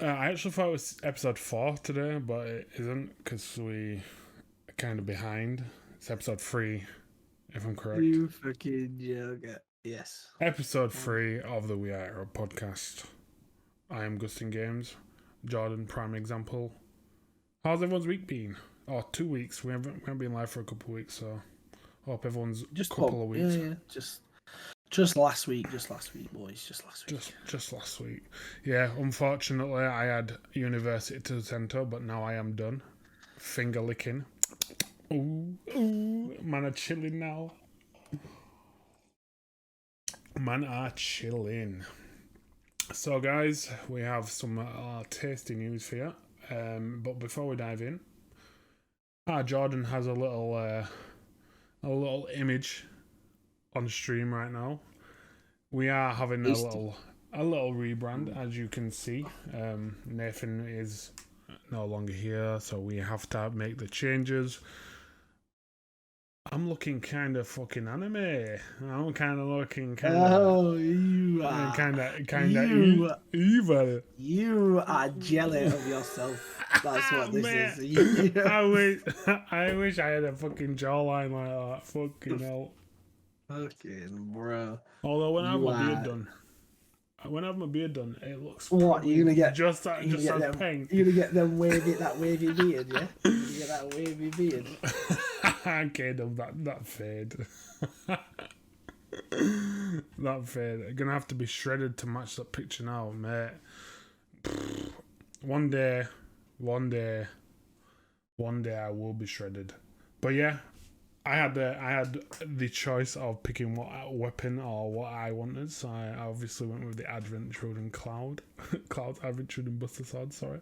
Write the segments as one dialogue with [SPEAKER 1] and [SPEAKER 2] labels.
[SPEAKER 1] I actually thought it was episode 4 today, but it isn't because we are kind of behind. It's episode 3, if I'm correct.
[SPEAKER 2] You fucking joker. Yes.
[SPEAKER 1] Episode 3 of the We Are Hero podcast. I am Gustin Games. Jordan, prime example. How's everyone's week been? Oh, 2 weeks. We haven't been live for a couple of weeks, so hope everyone's
[SPEAKER 2] Just
[SPEAKER 1] couple of weeks.
[SPEAKER 2] Yeah. Just last week, boys. Just last week.
[SPEAKER 1] Just last week. Yeah, unfortunately, I had university to attend to, but now I am done. Finger licking. Ooh, man are chilling now. Man are chilling. So, guys, we have some tasty news for you. But before we dive in, Jordan has a little image on stream right now. We are having a little rebrand, as you can see. Nathan is no longer here, so we have to make the changes. I'm looking kind of fucking anime. I'm kind of looking kind of.
[SPEAKER 2] Oh, you are
[SPEAKER 1] kind of evil.
[SPEAKER 2] You are jealous of yourself. That's what this is.
[SPEAKER 1] I wish I had a fucking jawline like that. Fucking hell.
[SPEAKER 2] Fucking bro.
[SPEAKER 1] Although when I have my beard done, it looks.
[SPEAKER 2] What you gonna get?
[SPEAKER 1] Just as pink.
[SPEAKER 2] You gonna get them wavy beard, yeah? You gonna get that wavy beard.
[SPEAKER 1] Okay, that fade. That fade. Gonna have to be shredded to match that picture now, mate. One day I will be shredded. But yeah, I had the choice of picking what weapon or what I wanted, so I obviously went with the Adventure and Cloud's Adventure and Buster Sword. Sorry.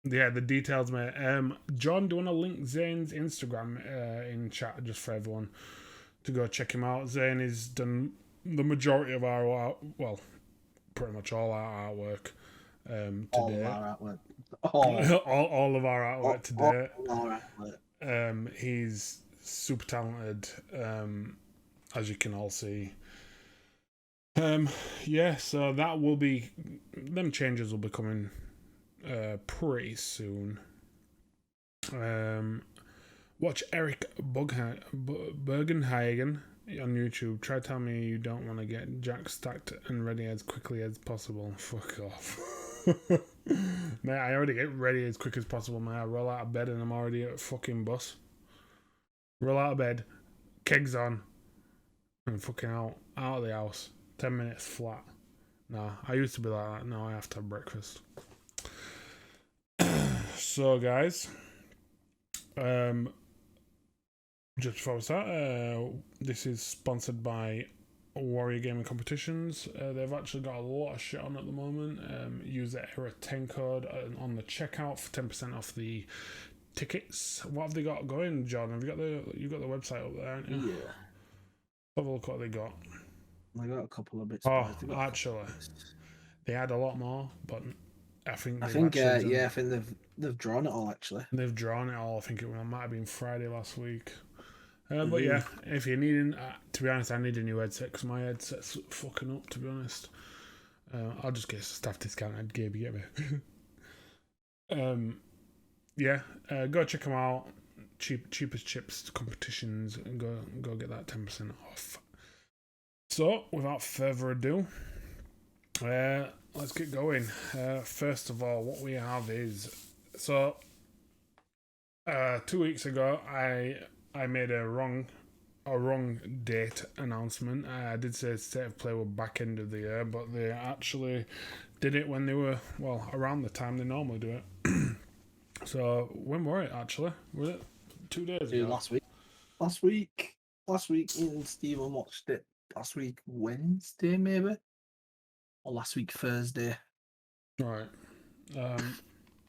[SPEAKER 1] Yeah, the details, mate. John, do you want to link Zane's Instagram in chat just for everyone to go check him out? Zane has done the majority of our pretty much all our artwork today.
[SPEAKER 2] All of our artwork.
[SPEAKER 1] All of our artwork today.
[SPEAKER 2] All our artwork.
[SPEAKER 1] He's super talented, as you can all see. Yeah, so that will be, them changes will be coming pretty soon. Watch Eric Bergenhagen on YouTube. Try to tell me you don't want to get Jack stacked and ready as quickly as possible. Fuck off. Mate, I already get ready as quick as possible, mate. I roll out of bed and I'm already at a fucking bus. Roll out of bed, kegs on, and fucking out of the house. 10 minutes flat. Nah, I used to be like that. Now I have to have breakfast. So, guys, just before we start, this is sponsored by Warrior Gaming Competitions. They've actually got a lot of shit on at the moment. Use the error 10 code on the checkout for 10% off the tickets. What have they got going, John? Have you got the website up there, haven't you?
[SPEAKER 2] Yeah.
[SPEAKER 1] Have a look what they got.
[SPEAKER 2] I got a couple of bits.
[SPEAKER 1] Oh, actually, they had a lot more, but I think
[SPEAKER 2] they've drawn it all. Actually,
[SPEAKER 1] they've drawn it all. I think it might have been Friday last week. But yeah, if you're needing, to be honest, I need a new headset because my headset's fucking up. To be honest, I'll just get a staff discount at Gaby, get me. Yeah, go check them out. Cheapest chips competitions, and go get that 10% off. So, without further ado, let's get going. First of all, what we have is 2 weeks ago, I made a wrong date announcement. I did say State of Play were back end of the year, but they actually did it when they were around the time they normally do it. So when were it actually? Was it 2 days ago?
[SPEAKER 2] Last week, me and Steven watched it. Last week Wednesday maybe, or last week Thursday.
[SPEAKER 1] Right.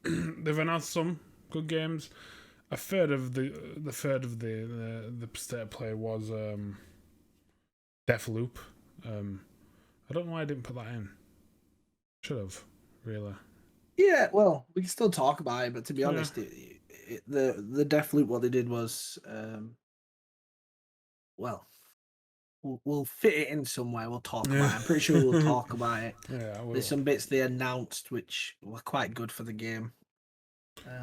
[SPEAKER 1] They've announced some good games. A third of the State of Play was Deathloop. I don't know why I didn't put that in. Should have, really.
[SPEAKER 2] Yeah, well, we can still talk about it, but to be honest, the Deathloop, what they did was, we'll fit it in somewhere. We'll talk about it. I'm pretty sure we'll talk about it.
[SPEAKER 1] Yeah, I will.
[SPEAKER 2] There's some bits they announced which were quite good for the game.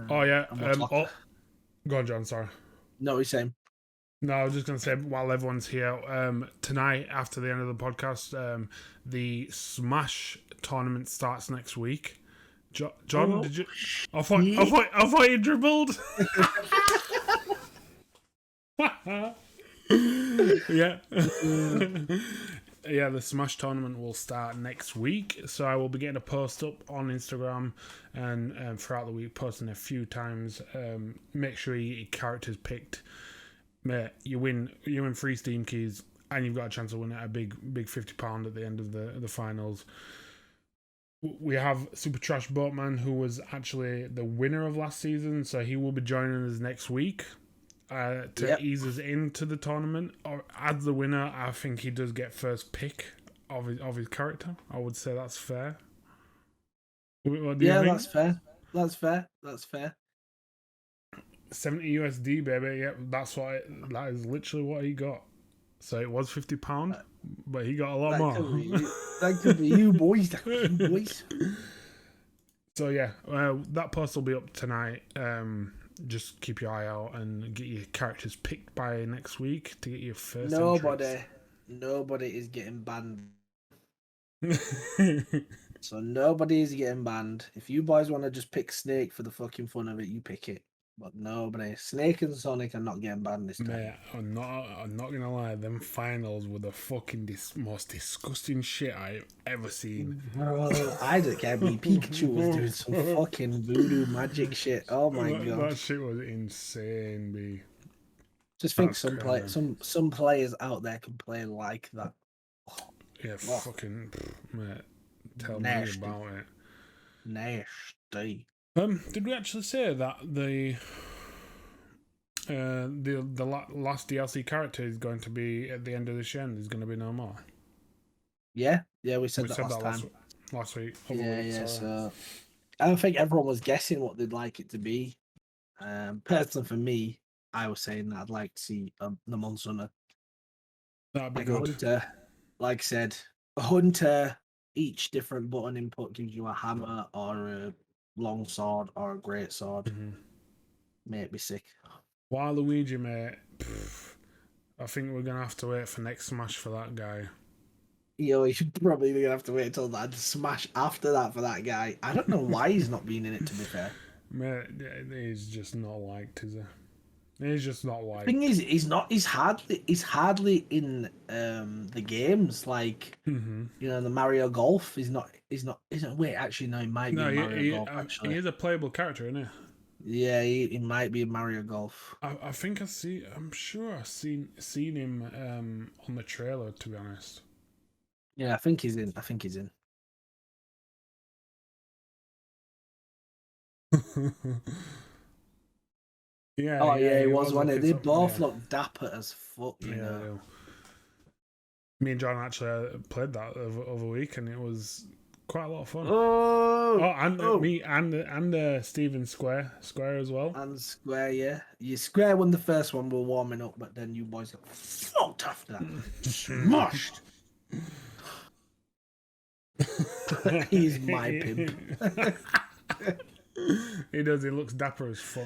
[SPEAKER 1] Oh yeah.
[SPEAKER 2] We'll
[SPEAKER 1] Go on, John. Sorry.
[SPEAKER 2] No, what are you saying?
[SPEAKER 1] No, I was just going to say, while everyone's here, tonight, after the end of the podcast, the Smash tournament starts next week. John, did you... I thought you dribbled. Yeah. Yeah, the Smash tournament will start next week. So I will be getting a post up on Instagram and throughout the week, posting a few times. Make sure your character's picked. Mate, you win free Steam keys, and you've got a chance of winning a big £50 at the end of the finals. We have Super Trash Boatman, who was actually the winner of last season, so he will be joining us next week to ease us into the tournament. Or as the winner, I think he does get first pick of his character. I would say that's fair. What do you think?
[SPEAKER 2] That's fair.
[SPEAKER 1] 70 USD, baby. Yep, that is literally what he got. So it was £50, but he got a lot more.
[SPEAKER 2] That could be you boys.
[SPEAKER 1] So yeah, that post will be up tonight. Just keep your eye out and get your characters picked by next week to get your first.
[SPEAKER 2] Nobody is getting banned. So nobody is getting banned. If you boys want to just pick Snake for the fucking fun of it, you pick it. But nobody. Snake and Sonic are not getting banned this time.
[SPEAKER 1] Mate, I'm not gonna lie. Them finals were the fucking most disgusting shit I've ever seen.
[SPEAKER 2] Bro, I don't care. Pikachu was doing some fucking voodoo magic shit. Oh my god,
[SPEAKER 1] that shit was insane, B.
[SPEAKER 2] Just think some players out there can play like that.
[SPEAKER 1] Yeah, fucking mate. Tell me about it.
[SPEAKER 2] Nasty.
[SPEAKER 1] Did we actually say that the last DLC character is going to be at the end of the gen? There's going to be no more.
[SPEAKER 2] Yeah, we said that last time.
[SPEAKER 1] Last week.
[SPEAKER 2] So I don't think everyone was guessing what they'd like it to be. Personally, for me, I was saying that I'd like to see the Monster Hunter.
[SPEAKER 1] That'd be
[SPEAKER 2] like
[SPEAKER 1] good.
[SPEAKER 2] A hunter, like I said, a hunter. Each different button input gives you a hammer or a long sword or a great sword.
[SPEAKER 1] Mm-hmm.
[SPEAKER 2] Mate, it'd be sick.
[SPEAKER 1] Waluigi, mate. I think we're gonna have to wait for next Smash for that guy.
[SPEAKER 2] You should probably gonna have to wait until that Smash after that for that guy. I don't know why he's not been in it. To be fair,
[SPEAKER 1] mate, he's just not liked, is he? He's just not liked.
[SPEAKER 2] The thing is, he's hardly in the games. Like the Mario Golf. He's not. Wait, actually, no, he might be Mario Golf. Actually,
[SPEAKER 1] he is a playable character, isn't he?
[SPEAKER 2] Yeah, he might be Mario Golf.
[SPEAKER 1] I think I'm sure I've seen him on the trailer. To be honest.
[SPEAKER 2] Yeah, I think he's in.
[SPEAKER 1] Yeah.
[SPEAKER 2] Oh yeah, he was one. They both look dapper as fuck. You know.
[SPEAKER 1] Me and John actually played that over week, and it was quite a lot of fun. Me and Steven Square as well.
[SPEAKER 2] And Square, yeah. Square won the first one. We're warming up, but then you boys got fucked after that. Smashed. He's my pimp.
[SPEAKER 1] He does. He looks dapper as fuck.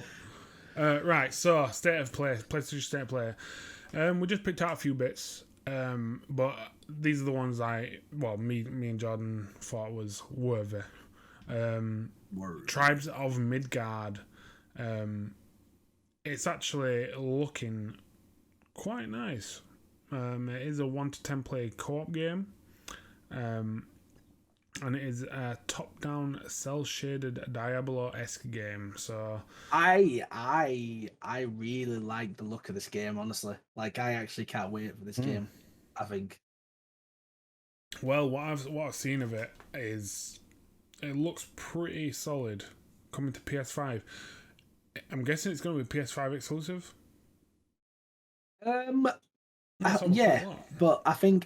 [SPEAKER 1] Right, so state of play, PlayStation State of Play. We just picked out a few bits, but these are the ones me and Jordan thought was worthy. Tribes of Midgard. It's actually looking quite nice. It is a 1 to 10 player co-op game. And it is a top-down, cel-shaded Diablo-esque game. So
[SPEAKER 2] I really like the look of this game. Honestly, like I actually can't wait for this game. I think.
[SPEAKER 1] Well, what I've seen of it is it looks pretty solid. Coming to PS5, I'm guessing it's going to be PS5 exclusive.
[SPEAKER 2] Yeah, but I think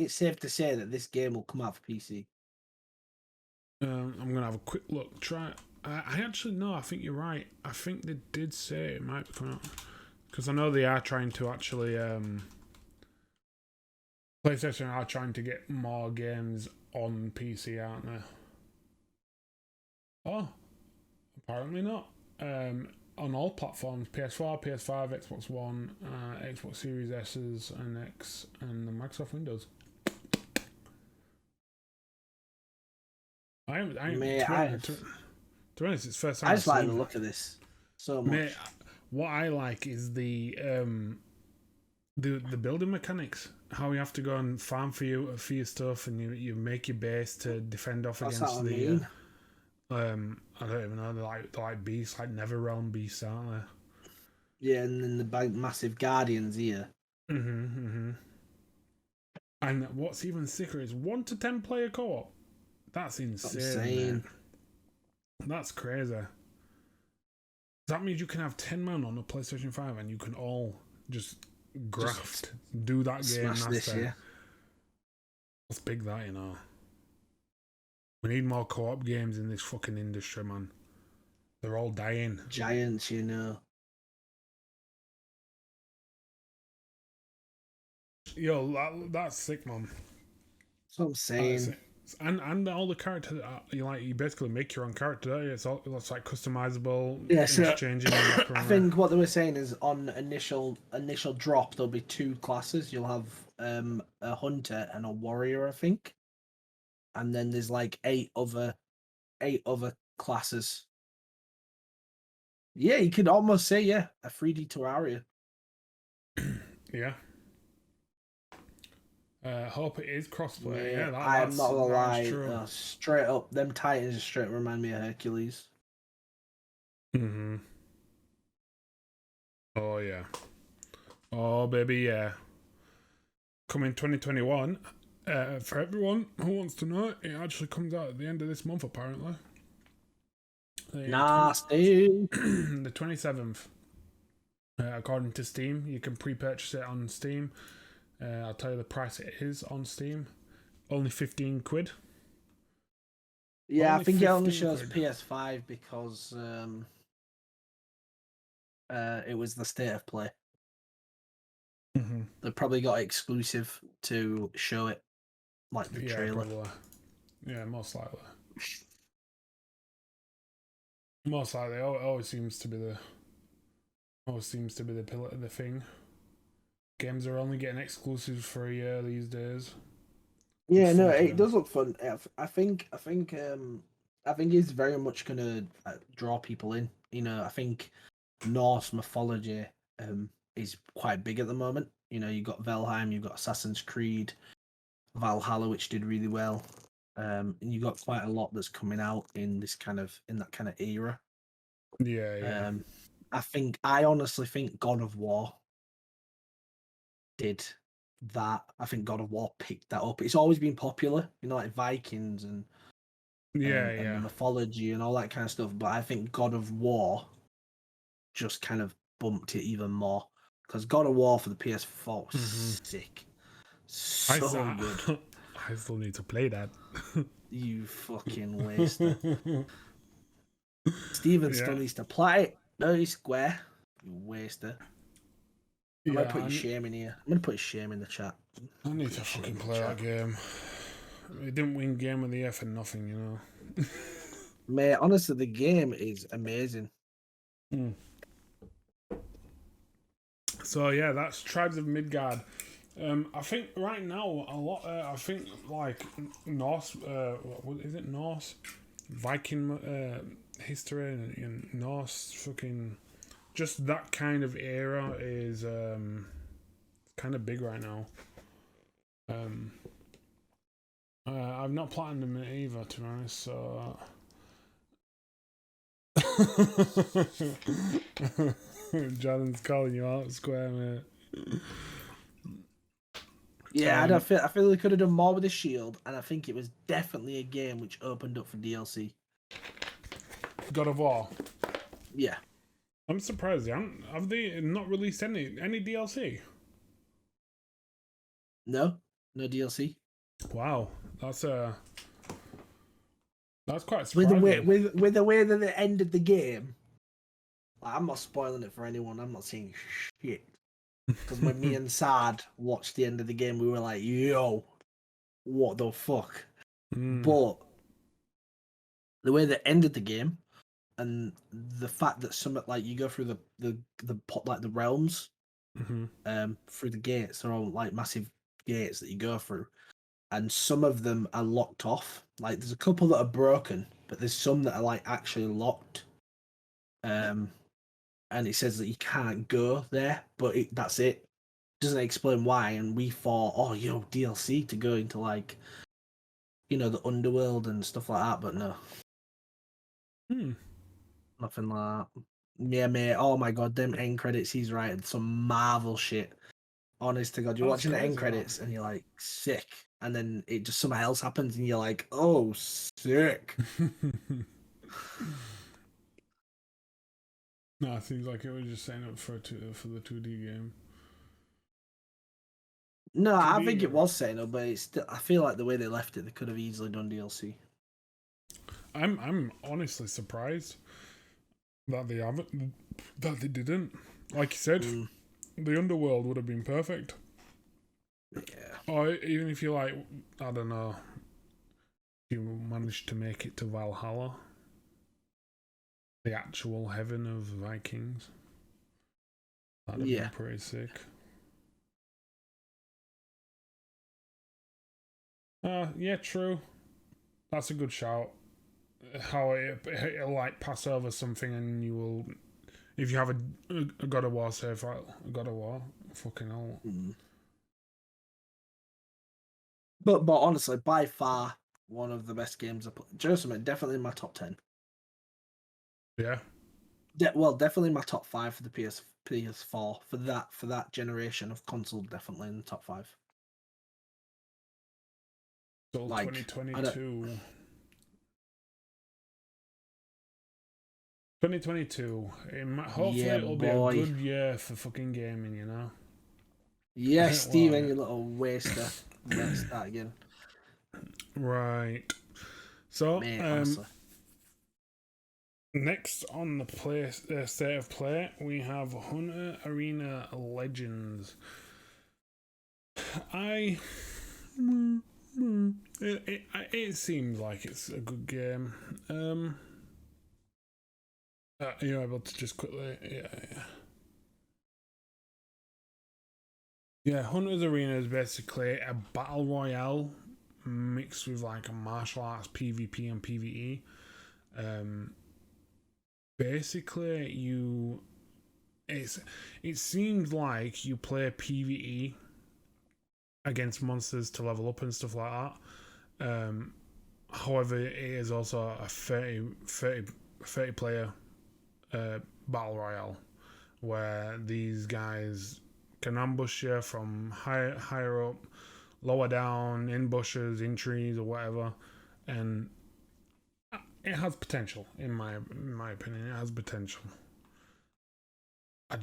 [SPEAKER 2] it's safe to say that this game will come out for PC.
[SPEAKER 1] I'm gonna have a quick look. Try. I actually no. I think you're right. I think they did say it might be coming out because I know they are trying to actually PlayStation are trying to get more games on PC, aren't they? Oh, apparently not. On all platforms, PS4, PS5, Xbox One, Xbox Series S's and X, and the Microsoft Windows. To be honest, it's first time
[SPEAKER 2] I just like the look of this so much.
[SPEAKER 1] Mate, what I like is the building mechanics. How you have to go and farm for your stuff, and you make your base to defend off against the. I don't even know. They're like beasts, like Netherrealm beasts, aren't they?
[SPEAKER 2] Yeah, and then the big massive guardians here.
[SPEAKER 1] And what's even sicker is 1 to 10 player co-op. That's insane. That's crazy. That means you can have 10 man on a PlayStation 5 and you can all just graft, do that game. That's big, that, you know. We need more co-op games in this fucking industry, man. They're all dying.
[SPEAKER 2] Giants, you know.
[SPEAKER 1] Yo, that's sick, man.
[SPEAKER 2] That's what I'm saying.
[SPEAKER 1] And all the characters, you basically make your own character. It's like customizable.
[SPEAKER 2] Yeah, so
[SPEAKER 1] changing.
[SPEAKER 2] I think what they were saying is on initial drop there'll be 2 classes. You'll have a hunter and a warrior, I think, and then there's like 8 other classes. Yeah, you could almost say a 3D Terraria.
[SPEAKER 1] Yeah. Hope it is crossplay.
[SPEAKER 2] Yeah, I'm not gonna lie. Straight up, them Titans straight remind me of Hercules.
[SPEAKER 1] Oh yeah. Oh baby, yeah. Coming 2021. For everyone who wants to know, it actually comes out at the end of this month, apparently.
[SPEAKER 2] Nasty.
[SPEAKER 1] The 27th. According to Steam, you can pre-purchase it on Steam. I'll tell you the price it is on Steam. Only 15 quid.
[SPEAKER 2] Yeah, I think it only shows PS5 because it was the state of play. They probably got exclusive to show it, like the trailer.
[SPEAKER 1] Probably. Yeah, most likely. Most likely, always seems to be the pillar of the thing. Games are only getting exclusives for a year these days.
[SPEAKER 2] Yeah, no, it does look fun. I think it's very much gonna draw people in. You know, I think Norse mythology is quite big at the moment. You know, you've got Valheim, you've got Assassin's Creed, Valhalla, which did really well, and you got quite a lot that's coming out in that kind of era.
[SPEAKER 1] Yeah.
[SPEAKER 2] I honestly think God of War did that. I think God of War picked that up. It's always been popular, you know, like Vikings and the mythology and all that kind of stuff. But I think God of War just kind of bumped it even more because God of War for the PS4 was sick, so good.
[SPEAKER 1] I still need to play that.
[SPEAKER 2] You fucking waster. Steven still needs to play it. No, he's square. You waster. I'm gonna put your shame in here. I'm gonna put your shame in the chat.
[SPEAKER 1] I need to fucking play that game. It didn't win Game of the Year for nothing, you know.
[SPEAKER 2] Mate, honestly, the game is amazing.
[SPEAKER 1] So yeah, that's Tribes of Midgard. I think right now a lot. I think like Norse. What is it? Norse, Viking history and Norse fucking. Just that kind of era is kind of big right now. I've not platinumed it either, to be honest. So Jonathan's calling you out, Square, mate.
[SPEAKER 2] Yeah, I feel they could have done more with the Shield, and I think it was definitely a game which opened up for DLC.
[SPEAKER 1] God of War.
[SPEAKER 2] Yeah.
[SPEAKER 1] I'm surprised. Have they not released any DLC?
[SPEAKER 2] No DLC.
[SPEAKER 1] Wow, that's quite surprising.
[SPEAKER 2] With the way that they ended the game. Like, I'm not spoiling it for anyone. I'm not saying shit. Because when me and Sad watched the end of the game, we were like, "Yo, what the fuck?" But the way they ended the game, and the fact that some like you go through the pot like the realms, through the gates, they're all like massive gates that you go through, and some of them are locked off. Like there's a couple that are broken, but there's some that are like actually locked. And it says that you can't go there, but that's it. Doesn't explain why. And we thought, oh, DLC to go into like, the underworld and stuff like that, but no, nothing like that. Yeah, mate. Oh my god, them end credits. He's writing some Marvel shit. Honest to God, you're
[SPEAKER 1] That's
[SPEAKER 2] watching the end
[SPEAKER 1] crazy,
[SPEAKER 2] credits and you're like sick, and then it just something else happens and you're like, oh, sick.
[SPEAKER 1] No, it seems like it was just setting up for the 2D game.
[SPEAKER 2] No, I
[SPEAKER 1] 2D
[SPEAKER 2] think it
[SPEAKER 1] game.
[SPEAKER 2] was setting up, but it's still, I feel like the way they left it, they could have easily done DLC.
[SPEAKER 1] I'm honestly surprised that they haven't, that they didn't. Like you said, the underworld would have been perfect.
[SPEAKER 2] Yeah.
[SPEAKER 1] Or even if you like, I don't know, you managed to make it to Valhalla, the actual heaven of Vikings. That'd have been pretty sick. Yeah, true. That's a good shout. How it'll like pass over something, and you will, if you have a God of War save file, a God of War, fucking hell.
[SPEAKER 2] But honestly, by far one of the best games I played. Joseph, definitely in my top 10.
[SPEAKER 1] Yeah.
[SPEAKER 2] Well, definitely my top 5 for the PS4 for that generation of console. Definitely in the top 5.
[SPEAKER 1] Still
[SPEAKER 2] Like
[SPEAKER 1] 2022. 2022. Hopefully it'll be a good year for fucking gaming, you know?
[SPEAKER 2] Yes, Steven, you little waster. Let's start again.
[SPEAKER 1] Right. So,
[SPEAKER 2] Mate,
[SPEAKER 1] next on the state of play, we have Hunter Arena Legends. It seems like it's a good game. Are you able to just quickly? Yeah, Hunter's Arena is basically a battle royale mixed with like a martial arts PvP and PvE. Basically, it seems like you play PvE against monsters to level up and stuff like that. However, it is also a 30 player battle royale where these guys can ambush you from higher up, lower down, in bushes, in trees, or whatever, and it has potential. In my opinion, it has potential. I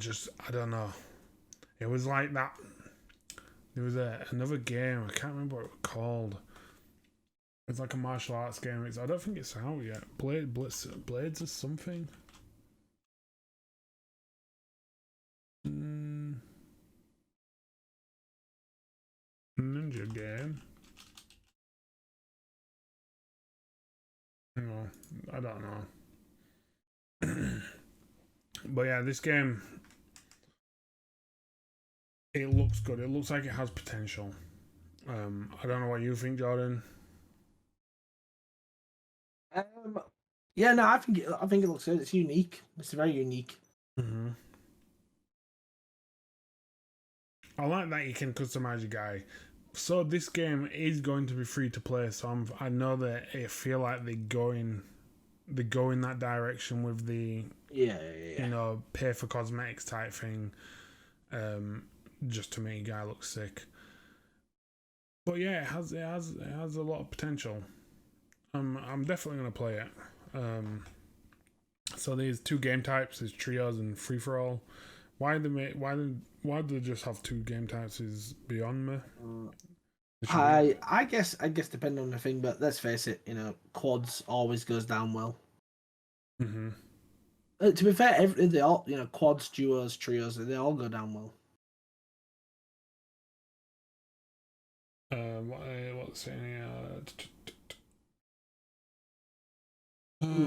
[SPEAKER 1] don't know. It was like that. There was another game. I can't remember what it was called. It's like a martial arts game. I don't think it's out yet. Blades or something. Ninja game. No, I don't know. But yeah, this game, it looks good. It looks like it has potential. I don't know what you think, Jordan.
[SPEAKER 2] Yeah, no, I think it looks good. It's unique. It's very unique.
[SPEAKER 1] I like that you can customize your guy. So this game is going to be free to play. So I know that I feel like they go in that direction with the pay for cosmetics type thing, just to make your guy look sick. But yeah, it has a lot of potential. I'm definitely gonna play it. So there's 2 game types: there's trios and free for all. Why do they just have 2 game types is beyond me.
[SPEAKER 2] I guess depending on the thing, but let's face it, quads always goes down well. To be fair, they all, quads, duos, trios, they all go down well.
[SPEAKER 1] what's saying here?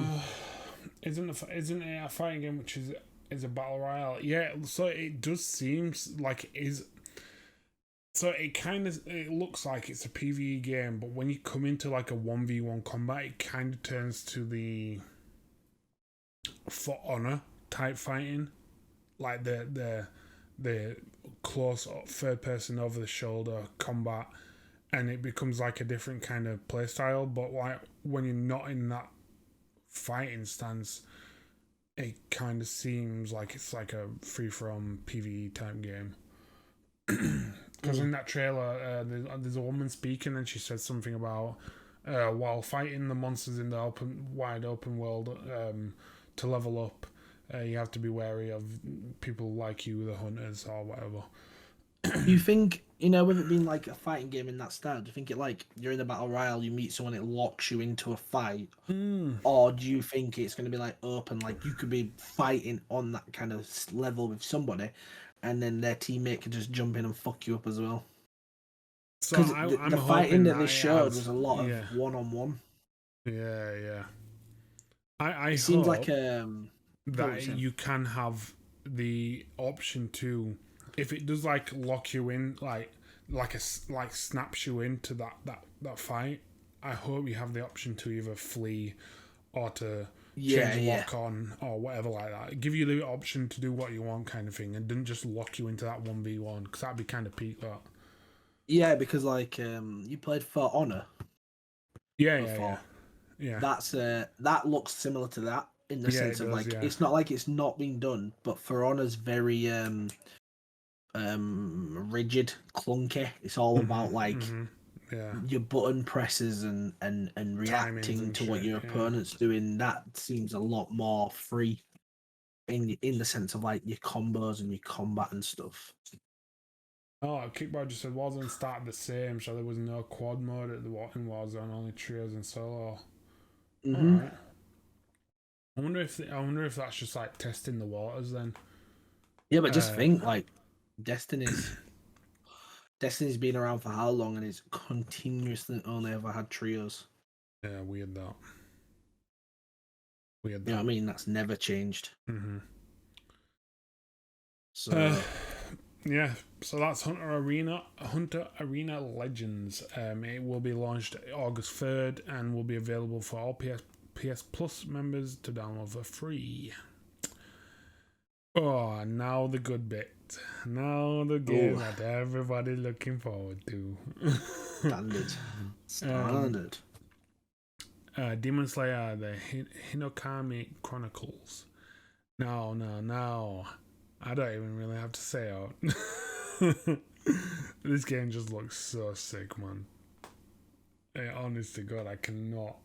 [SPEAKER 1] Isn't it a fighting game which is a battle royale? Yeah, so it does seem like it is. So it looks like it's a PvE game, but when you come into like a 1v1 combat, it kind of turns to the For Honor type fighting, like the close third person over the shoulder combat, and it becomes like a different kind of play style. But like when you're not in that fighting stance, it kind of seems like it's like a free from PvE type game. Because in that trailer, there's a woman speaking, and she says something about while fighting the monsters in the wide open world, to level up, you have to be wary of people like you, the hunters or whatever.
[SPEAKER 2] Do you think, with it being like a fighting game in that style, do you think it like you're in a battle royale, you meet someone, it locks you into a fight, or do you think it's going to be like open, like you could be fighting on that kind of level with somebody, and then their teammate could just jump in and fuck you up as well?
[SPEAKER 1] So
[SPEAKER 2] the fighting that they showed was a lot of one-on-one.
[SPEAKER 1] Yeah. I
[SPEAKER 2] it seems
[SPEAKER 1] hope
[SPEAKER 2] like
[SPEAKER 1] that you can have the option to, if it does like lock you in, like snaps you into that fight. I hope you have the option to either flee or to change lock on or whatever like that. Give you the option to do what you want, kind of thing, and didn't just lock you into that 1v1, because that'd be kind of peak. That.
[SPEAKER 2] Yeah, because like you played For Honor.
[SPEAKER 1] Yeah.
[SPEAKER 2] That's that looks similar to that in the sense of like it's not like it's not been done, but For Honor's very rigid, clunky. It's all about like your button presses and reacting to what your opponent's doing. That seems a lot more free in the sense of like your combos and your combat and stuff.
[SPEAKER 1] Oh, Kickboard just said Warzone started the same, so there was no quad mode in Warzone, only trios and solo. Alright. I wonder if that's just like testing the waters then.
[SPEAKER 2] Yeah, but just think like Destiny's been around for how long, and it's continuously only ever had trios.
[SPEAKER 1] Yeah, weird that.
[SPEAKER 2] You know what I mean? That's never changed.
[SPEAKER 1] So yeah, so that's Hunter Arena Legends. It will be launched August 3rd and will be available for all PS Plus members to download for free. Oh, now the good bit. Now the game that everybody's looking forward to.
[SPEAKER 2] Standard.
[SPEAKER 1] Demon Slayer, the Hinokami Chronicles. No. I don't even really have to say it. This game just looks so sick, man. Honest to God, I cannot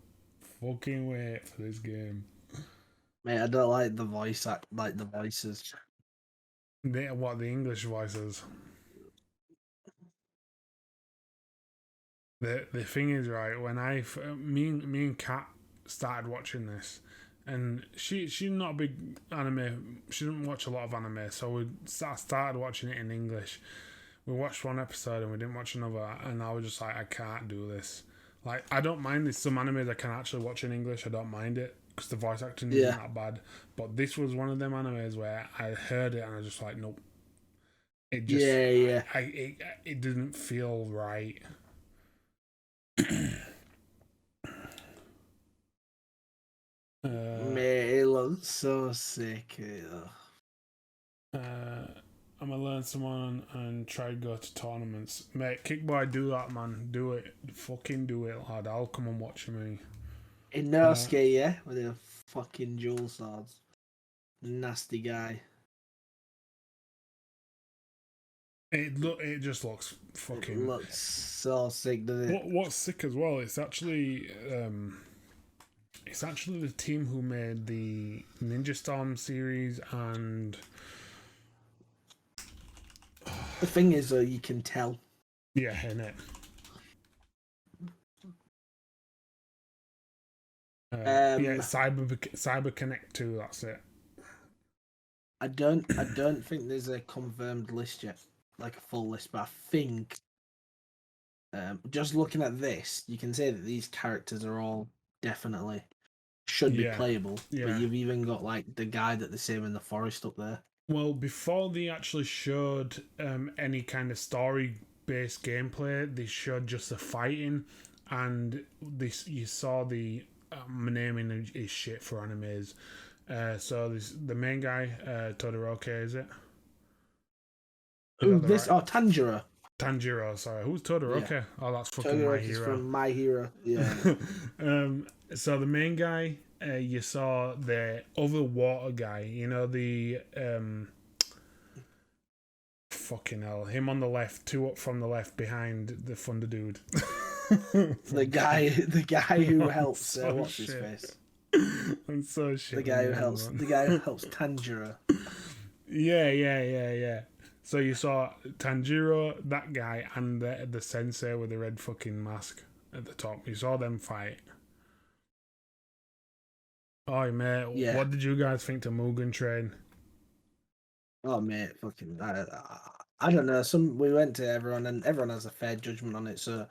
[SPEAKER 1] fucking wait for this game.
[SPEAKER 2] Mate, I don't like the voice act, like the voices.
[SPEAKER 1] The English voices? The thing is, right, when me and Kat started watching this, and she's not a big anime, she doesn't watch a lot of anime, so we started watching it in English. We watched one episode and we didn't watch another, and I was just like, I can't do this. Like, I don't mind this. Some animes I can actually watch in English, I don't mind it, because the voice acting isn't that bad. But this was one of them animes where I heard it and I was just like, nope. It just, it didn't feel right.
[SPEAKER 2] Mate, it looks so sick.
[SPEAKER 1] I'm gonna learn someone and try to go to tournaments. Mate, Kickboy, do that, man. Do it. Fucking do it, lad. I'll come and watch me.
[SPEAKER 2] In Inosuke, with the fucking dual swords. Nasty guy.
[SPEAKER 1] It just looks fucking.
[SPEAKER 2] It looks so sick, doesn't it?
[SPEAKER 1] What's sick as well? It's actually the team who made the Ninja Storm series, and
[SPEAKER 2] the thing is, you can tell.
[SPEAKER 1] Yeah, innit? Cyber Connect 2. That's it.
[SPEAKER 2] I don't think there's a confirmed list yet, like a full list, but I think just looking at this, you can say that these characters are all definitely should be playable.
[SPEAKER 1] Yeah.
[SPEAKER 2] But you've even got like the guy that they save in the forest up there.
[SPEAKER 1] Well, before they actually showed any kind of story-based gameplay, they showed just the fighting, and you saw the my naming is shit for animes. So the main guy, Todoroki, is it?
[SPEAKER 2] Tanjiro.
[SPEAKER 1] Tanjiro, sorry. Who's Todoroki? Yeah. Oh, that's fucking
[SPEAKER 2] Todoroki's from My Hero. Yeah.
[SPEAKER 1] So the main guy, you saw the other water guy. You know the fucking hell, him on the left, two up from the left behind the Thunder dude.
[SPEAKER 2] the guy who helps. So what's his face?
[SPEAKER 1] I'm so shit.
[SPEAKER 2] The guy who helps Tanjiro.
[SPEAKER 1] Yeah. So you saw Tanjiro, that guy, and the sensei with the red fucking mask at the top. You saw them fight. Oh, mate, what did you guys think to Mugen Train?
[SPEAKER 2] Oh, mate, fucking, I don't know. We went to everyone, and everyone has a fair judgment on it. So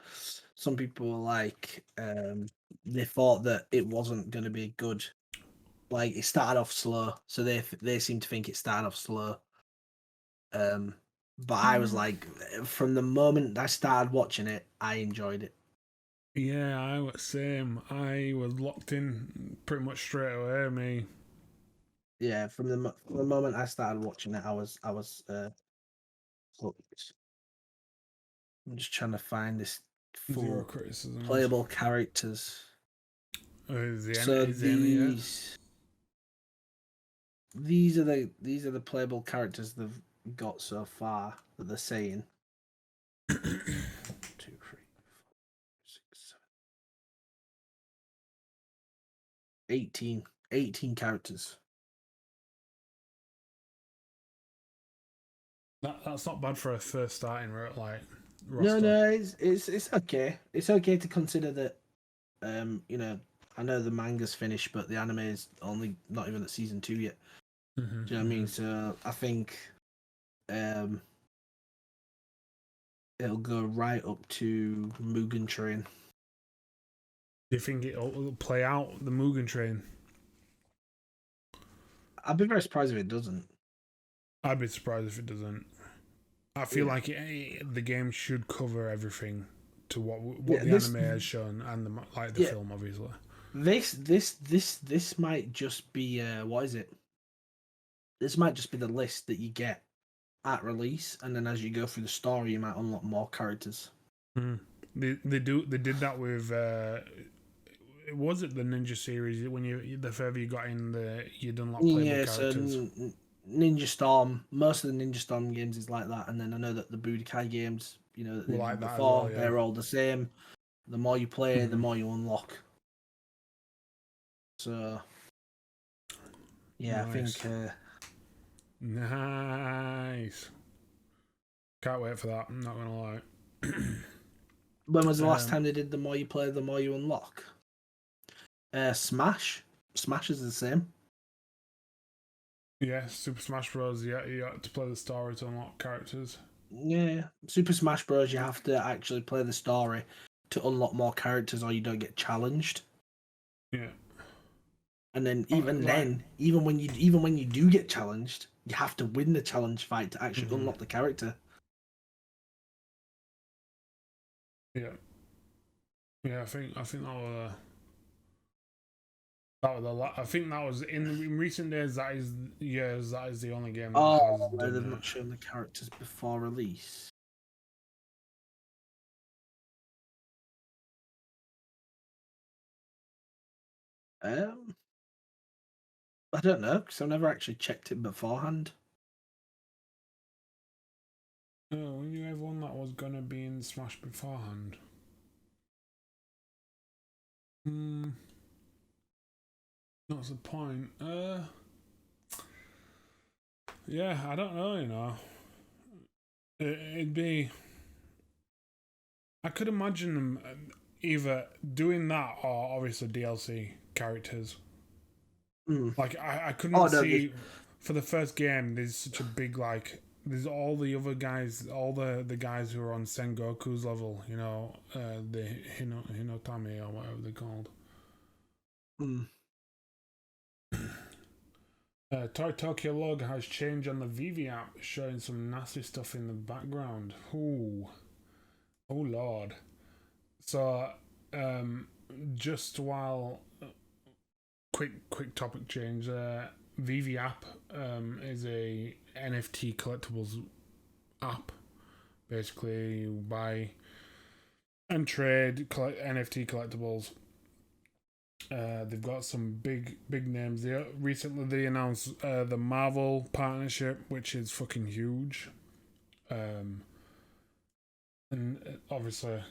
[SPEAKER 2] some people were like, they thought that it wasn't going to be good. Like, it started off slow, so they seem to think it started off slow. But I was like, from the moment I started watching it, I enjoyed it.
[SPEAKER 1] Yeah, I was same. I was locked in pretty much straight away. Me.
[SPEAKER 2] Yeah, from the moment I started watching it, I was hooked. I'm just trying to find this full playable characters. These are the playable characters they've got so far that they're saying. 2, 3, 4, 5, 6, 7, 18 characters.
[SPEAKER 1] That's not bad for a first starting roster.
[SPEAKER 2] No, it's okay. It's okay to consider that. I know the manga's finished, but the anime is only not even at season 2 yet.
[SPEAKER 1] Mm-hmm,
[SPEAKER 2] Do you know what I mean? So I think it'll go right up to Mugen Train.
[SPEAKER 1] Do you think it'll play out the Mugen Train?
[SPEAKER 2] I'd be very surprised if it doesn't.
[SPEAKER 1] I'd be surprised if it doesn't. I feel like the game should cover everything to what the anime has shown, and the film, obviously.
[SPEAKER 2] This might just be what is it? This might just be the list that you get at release, and then as you go through the story, you might unlock more characters.
[SPEAKER 1] They did that with was it the Ninja series? When the further you got in, you'd unlock playable characters.
[SPEAKER 2] So Ninja Storm, most of the Ninja Storm games is like that, and then I know that the Budokai games, that they did before, they're all the same. The more you play, the more you unlock. So, yeah, nice. I think.
[SPEAKER 1] Nice. Can't wait for that. I'm not gonna lie.
[SPEAKER 2] When was the last time they did the more you play, the more you unlock? Smash. Smash is the same.
[SPEAKER 1] Yeah, Super Smash Bros. Yeah, you have to play the story to unlock characters.
[SPEAKER 2] Yeah, Super Smash Bros. You have to actually play the story to unlock more characters, or you don't get challenged.
[SPEAKER 1] Yeah.
[SPEAKER 2] And then even when you do get challenged, you have to win the challenge fight to actually unlock the character.
[SPEAKER 1] Yeah. Yeah, I think that was. I think that was in recent days. That is the only game.
[SPEAKER 2] They've not shown the characters before release. I don't know because I've never actually checked it beforehand.
[SPEAKER 1] Oh, we knew everyone that was gonna be in Smash beforehand. That's the point. Yeah, I don't know. It'd be. I could imagine them either doing that or obviously DLC characters. Like I couldn't see for the first game. There's such a big there's all the other guys, all the guys who are on Sengoku's level, you know, the Hinokami or whatever they're called. Toy Tokyo logo has changed on the VV app, showing some nasty stuff in the background. Ooh. Oh lord. So, just while quick topic change. VV app is a NFT collectibles app. Basically, you buy and trade NFT collectibles. They've got some big names. Recently they announced the Marvel partnership, which is fucking huge. And obviously,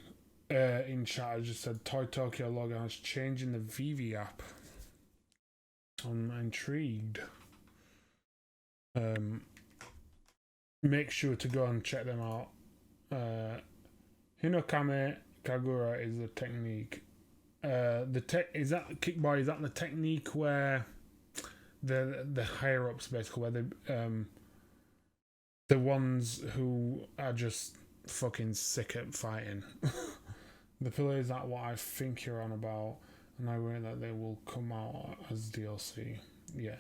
[SPEAKER 1] in chat I just said Toy Tokyo logo is changing the VV app. I'm intrigued. Make sure to go and check them out. Hinokami Kagura is the technique. Is that Kickboy? Is that the technique where the higher ups basically, where the ones who are just fucking sick at fighting? The pillar, is that what I think you're on about? And I worry that they will come out as DLC. Yeah.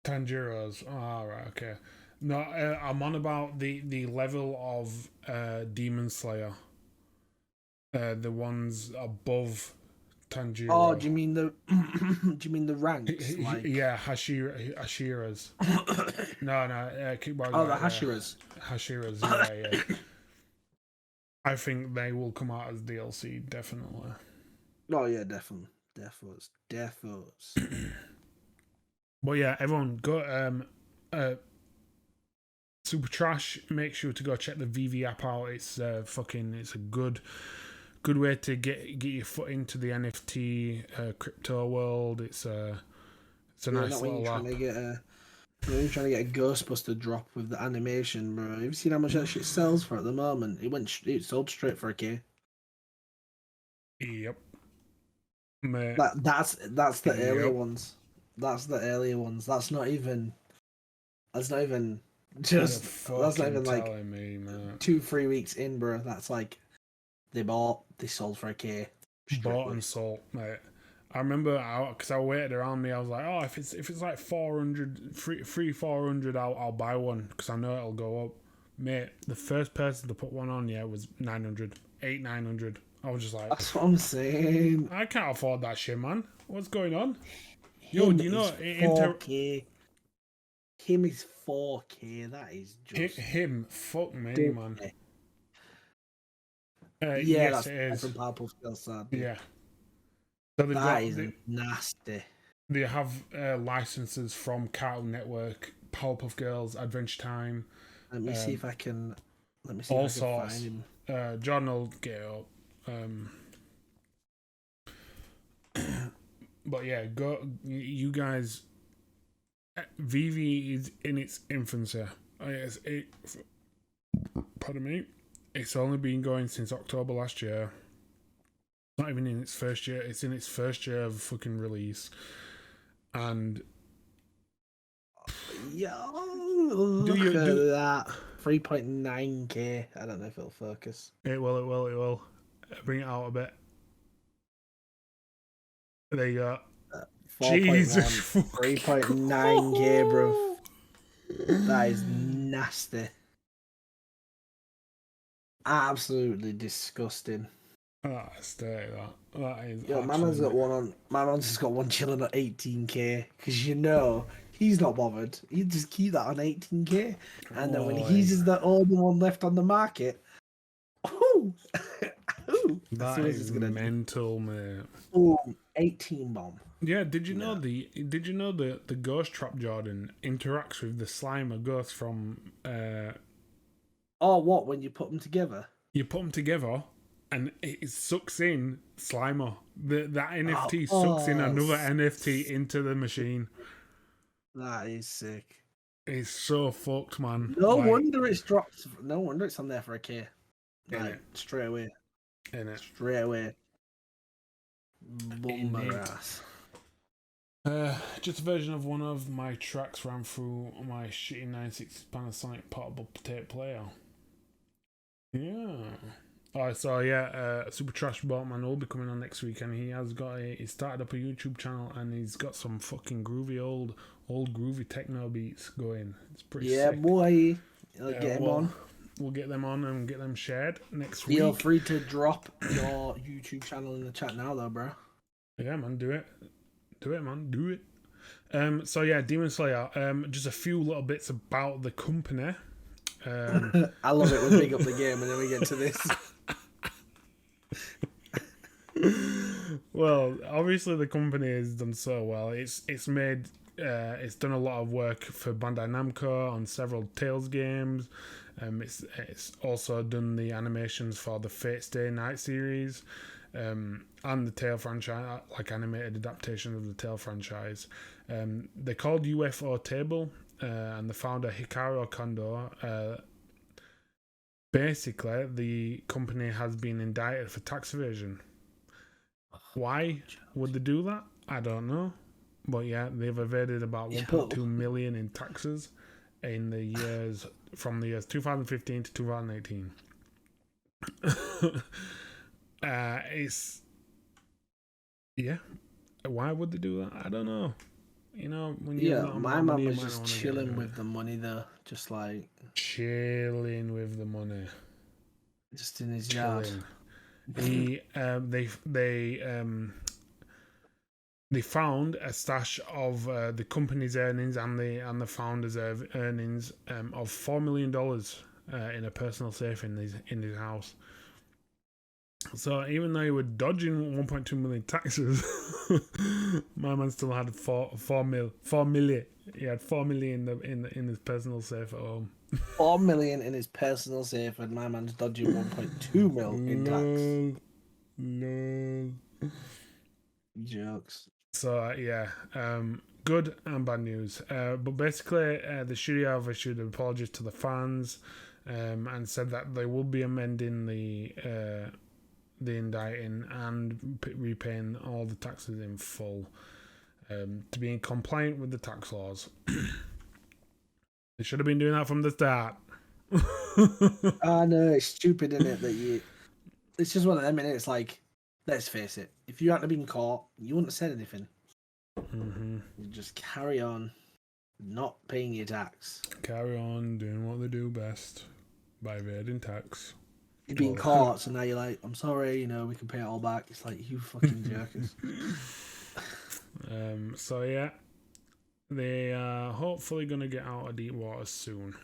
[SPEAKER 1] Tanjiro's. Oh, right, okay. No, I'm on about the level of Demon Slayer. The ones above Tanjiro.
[SPEAKER 2] Oh, do you mean the ranks? Like...
[SPEAKER 1] Yeah, Hashira's. no, Kickboy.
[SPEAKER 2] Oh, the Hashiras.
[SPEAKER 1] Hashiras, yeah. I think they will come out as DLC, definitely.
[SPEAKER 2] Oh yeah, definitely. Defos.
[SPEAKER 1] But yeah, everyone go Super Trash, make sure to go check the VV app out. It's it's a good way to get your foot into the NFT crypto world. It's a nice little app.
[SPEAKER 2] You're trying to get a Ghostbuster drop with the animation, bro. Have you seen how much that shit sells for at the moment? It sold straight for $1,000.
[SPEAKER 1] Yep. Mate.
[SPEAKER 2] That's the earlier ones. That's the earlier ones. That's not even like 2-3 weeks in, bro. That's like they sold for $1,000.
[SPEAKER 1] Bought and sold, mate. I remember because I waited around me. I was like, oh, if it's like 400, I'll buy one because I know it'll go up. Mate, the first person to put one on, was 900. I was just like,
[SPEAKER 2] that's what I'm saying.
[SPEAKER 1] I can't afford that shit, man. What's going on? Yo, do you know
[SPEAKER 2] 4K? Him is 4K. That is just
[SPEAKER 1] him. Fuck me, man.
[SPEAKER 2] Yeah,
[SPEAKER 1] yes, it is.
[SPEAKER 2] From Powerpuff Girls side.
[SPEAKER 1] Yeah. So
[SPEAKER 2] that is nasty.
[SPEAKER 1] They have licenses from Cartoon Network, Powerpuff Girls, Adventure Time.
[SPEAKER 2] Let me see if I can.
[SPEAKER 1] All sorts. Find him. John will get it up. But yeah, go. You guys. VV is in its infancy. Pardon me. It's only been going since October last year. Not even in its first year. It's in its first year of fucking release. And
[SPEAKER 2] look at that. 3.9K. I don't know if it'll focus.
[SPEAKER 1] It will. Bring it out a bit. There you go. Jesus.
[SPEAKER 2] 3.9K, bro. That is nasty. Absolutely disgusting.
[SPEAKER 1] Ah, stay that is.
[SPEAKER 2] Yo, my man's got one on. My man's just got one chilling at 18K because he's not bothered. He just keep that on 18K, and then when he's just the only one left on the market,
[SPEAKER 1] that is mental, mate.
[SPEAKER 2] 18 bomb.
[SPEAKER 1] Yeah, did you know the Ghost Trap Jordan interacts with the Slimer Ghost from
[SPEAKER 2] Oh, what? When you put them together?
[SPEAKER 1] You put them together, and it sucks in Slimer. That NFT sucks in another NFT into the machine.
[SPEAKER 2] That is sick.
[SPEAKER 1] It's so fucked, man.
[SPEAKER 2] No wonder it's dropped. No wonder it's on there for $1,000. Like, straight away.
[SPEAKER 1] In it.
[SPEAKER 2] Straight away. Bummer ass.
[SPEAKER 1] Just a version of one of my tracks ran through my shitty 960 Panasonic portable tape player. Yeah. Alright, so yeah, Super Trash Boatman will be coming on next week, and he started up a YouTube channel, and he's got some fucking groovy old groovy techno beats going. It's pretty sick.
[SPEAKER 2] Yeah, boy. Get him on.
[SPEAKER 1] We'll get them on and get them shared next week.
[SPEAKER 2] Feel free to drop your YouTube channel in the chat now, though, bro.
[SPEAKER 1] Yeah, man, do it. Do it, man. Do it. So yeah, Demon Slayer. Just a few little bits about the company.
[SPEAKER 2] I love it. We'll pick up the game and then we get to this.
[SPEAKER 1] Well, obviously the company has done so well. It's done a lot of work for Bandai Namco on several Tales games. It's also done the animations for the Fate Stay Night series. And the Tale franchise, like animated adaptation of the Tale franchise. They're called UFOtable, and the founder Hikaru Kondo. Basically, the company has been indicted for tax evasion. Why would they do that? I don't know, but yeah, they've evaded about 1.2 million in taxes in the years from the years 2015 to 2018. Why would they do that? I don't know. You know, when you
[SPEAKER 2] my mum was just chilling with the money though, just like
[SPEAKER 1] chilling with the money,
[SPEAKER 2] just in his yard.
[SPEAKER 1] They found a stash of the company's earnings and the founder's earnings of $4 million in a personal safe in his house. So even though he was dodging 1.2 million taxes, my man still had 4 million. He had 4 million in his personal safe at home.
[SPEAKER 2] 4 million in his personal safe, and my man's dodging 1.2 mil in tax.
[SPEAKER 1] No.
[SPEAKER 2] Jokes.
[SPEAKER 1] So good and bad news. But basically, the studio have issued apologies to the fans, and said that they will be amending the indicting and repaying all the taxes in full, to be in compliant with the tax laws. They should have been doing that from the start.
[SPEAKER 2] I know, it's stupid, isn't it? That it's just one of them, and it's like, let's face it, if you hadn't been caught, you wouldn't have said anything.
[SPEAKER 1] Mm-hmm.
[SPEAKER 2] You just carry on not paying your tax.
[SPEAKER 1] Carry on doing what they do best by evading tax.
[SPEAKER 2] You've been caught, so now you're like, I'm sorry, we can pay it all back. It's like, you fucking jerkers.
[SPEAKER 1] So yeah, they are hopefully going to get out of deep water soon.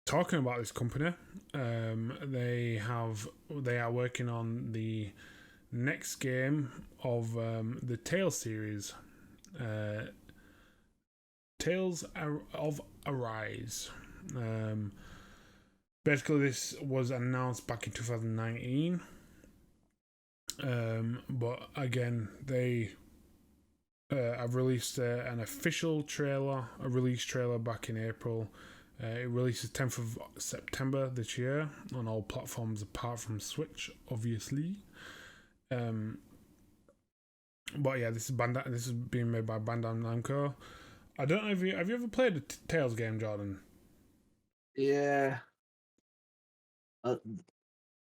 [SPEAKER 1] Talking about this company, they are working on the next game of the Tales series, Tales of Arise. Basically, this was announced back in 2019, but again, they have released an official trailer, a release trailer back in April. It releases 10th of September this year on all platforms apart from Switch, obviously. But yeah, this is being made by Bandai Namco. I don't know if have you ever played a Tales game, Jordan?
[SPEAKER 2] Yeah.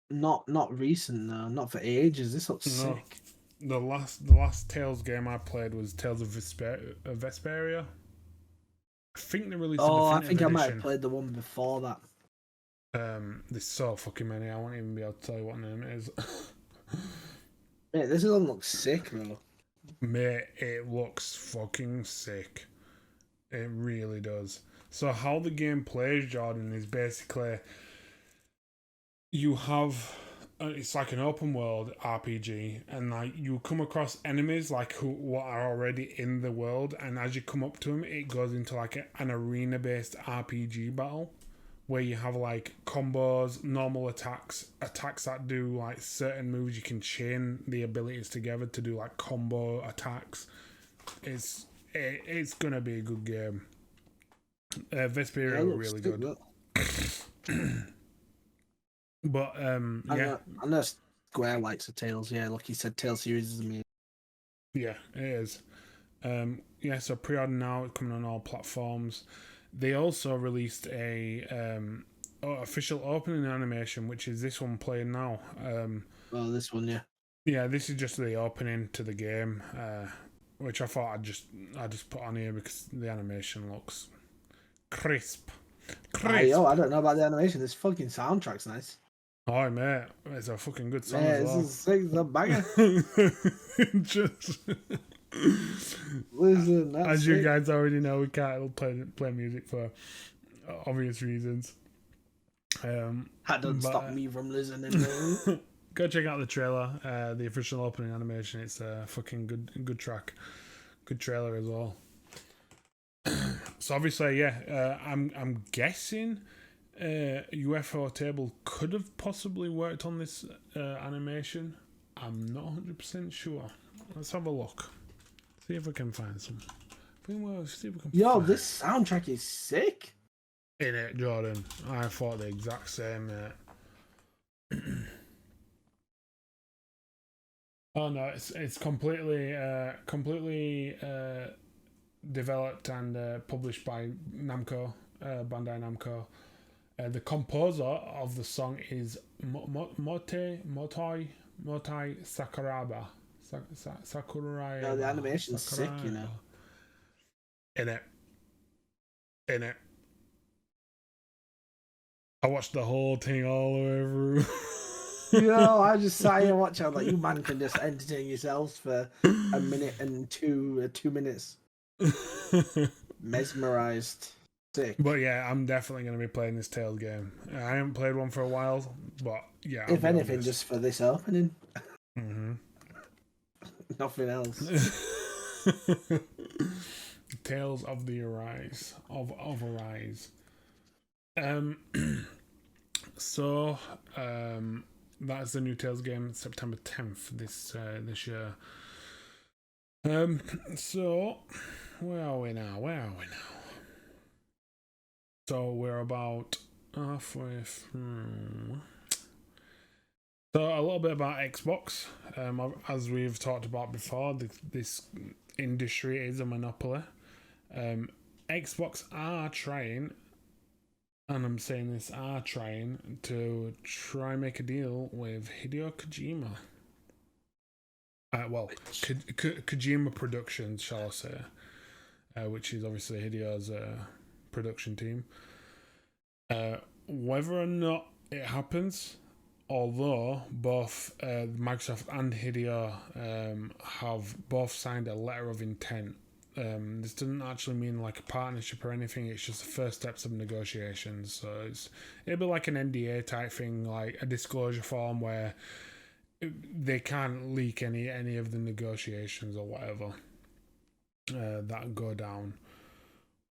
[SPEAKER 2] Not recent though, not for ages. This looks sick.
[SPEAKER 1] The last Tales game I played was Tales of Vesperia. I think they released.
[SPEAKER 2] I think I might have played the one before that.
[SPEAKER 1] There's so fucking many. I won't even be able to tell you what name it is.
[SPEAKER 2] Mate, this one looks sick, bro.
[SPEAKER 1] Mate, it looks fucking sick. It really does. So how the game plays, Jordan, is basically you have it's like an open world RPG, and like you come across enemies like what are already in the world, and as you come up to them, it goes into like an arena based RPG battle where you have like combos, normal attacks that do like certain moves. You can chain the abilities together to do like combo attacks. It's gonna be a good game. Vesperia are really good. But
[SPEAKER 2] I know Square likes the Tales. Yeah, like you said, Tales series is amazing.
[SPEAKER 1] Yeah, it is. Yeah, so pre-order now, it's coming on all platforms. They also released a official opening animation, which is this one playing now.
[SPEAKER 2] Oh, this one, yeah.
[SPEAKER 1] Yeah, this is just the opening to the game, which I thought I'd just put on here because the animation looks crisp.
[SPEAKER 2] Yo, I don't know about the animation. This fucking soundtrack's nice.
[SPEAKER 1] Oh mate, it's a fucking good song
[SPEAKER 2] Yeah,
[SPEAKER 1] as well.
[SPEAKER 2] this is sick, it's a banger.
[SPEAKER 1] Just
[SPEAKER 2] Listen,
[SPEAKER 1] as you guys already know, we can't play music for obvious reasons.
[SPEAKER 2] That doesn't stop me from listening.
[SPEAKER 1] Go check out the trailer, the official opening animation. It's a fucking good track, good trailer as well. So obviously, yeah, I'm guessing UFOtable could have possibly worked on this animation. I'm not 100% sure. Let's have a look. See if we can find some.
[SPEAKER 2] Yo, this soundtrack is sick.
[SPEAKER 1] In it, Jordan. I thought the exact same, mate. Oh no, it's completely developed and published by Namco, Bandai Namco. The composer of the song is Motai Sakuraba. Sakurai.
[SPEAKER 2] No, the animation's sick, you know.
[SPEAKER 1] In it. I watched the whole thing all the way through.
[SPEAKER 2] You know, I just sat here watching. I'm like, you man can just entertain yourselves for a minute and 2 minutes. Mesmerized. Sick.
[SPEAKER 1] But yeah, I'm definitely going to be playing this Tales game. I haven't played one for a while, but yeah.
[SPEAKER 2] If anything, just for this opening.
[SPEAKER 1] Mm-hmm.
[SPEAKER 2] Nothing else.
[SPEAKER 1] Tales of the Arise. Of Arise. So, that's the new Tales game, September 10th this year. So, where are we now? So we're about halfway through. So a little bit about Xbox. As we've talked about before, this industry is a monopoly. Xbox are trying, and I'm saying this, are trying to make a deal with Hideo Kojima. Kojima Productions, shall I say, which is obviously Hideo's production team. Whether or not it happens, although both Microsoft and Hideo have both signed a letter of intent. This doesn't actually mean like a partnership or anything. It's just the first steps of negotiations. So it'll be like an NDA type thing, like a disclosure form where they can't leak any of the negotiations or whatever that go down.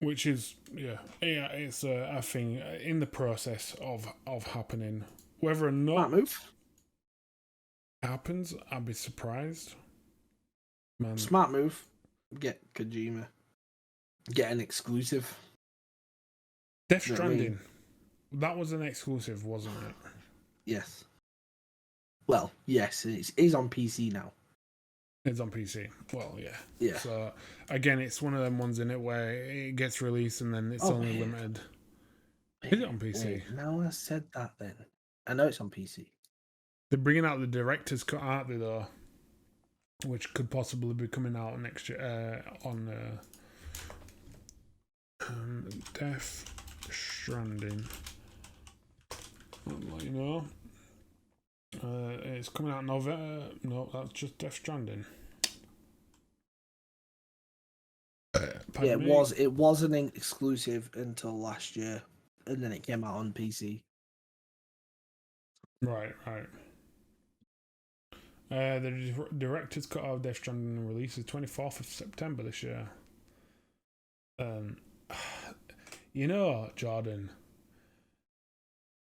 [SPEAKER 1] Which is it's a thing in the process of happening. Whether or not
[SPEAKER 2] it
[SPEAKER 1] happens, I'd be surprised. Man.
[SPEAKER 2] Smart move. Get Kojima. Get an exclusive.
[SPEAKER 1] Death Stranding. That was an exclusive, wasn't it?
[SPEAKER 2] Yes. Well, yes, it is on PC now.
[SPEAKER 1] It's on PC. Well, yeah.
[SPEAKER 2] Yeah.
[SPEAKER 1] So again, it's one of them ones in it where it gets released and then it's only limited. Is it on PC?
[SPEAKER 2] Now I said that then. I know it's on PC.
[SPEAKER 1] They're bringing out the director's cut, aren't they, though? Which could possibly be coming out next year on Death Stranding. I'll let you know. It's coming out November. No, that's just Death Stranding.
[SPEAKER 2] Yeah, it wasn't an exclusive until last year, and then it came out on PC.
[SPEAKER 1] Right. The director's cut of Death Stranding releases 24th of September this year. You know, Jordan,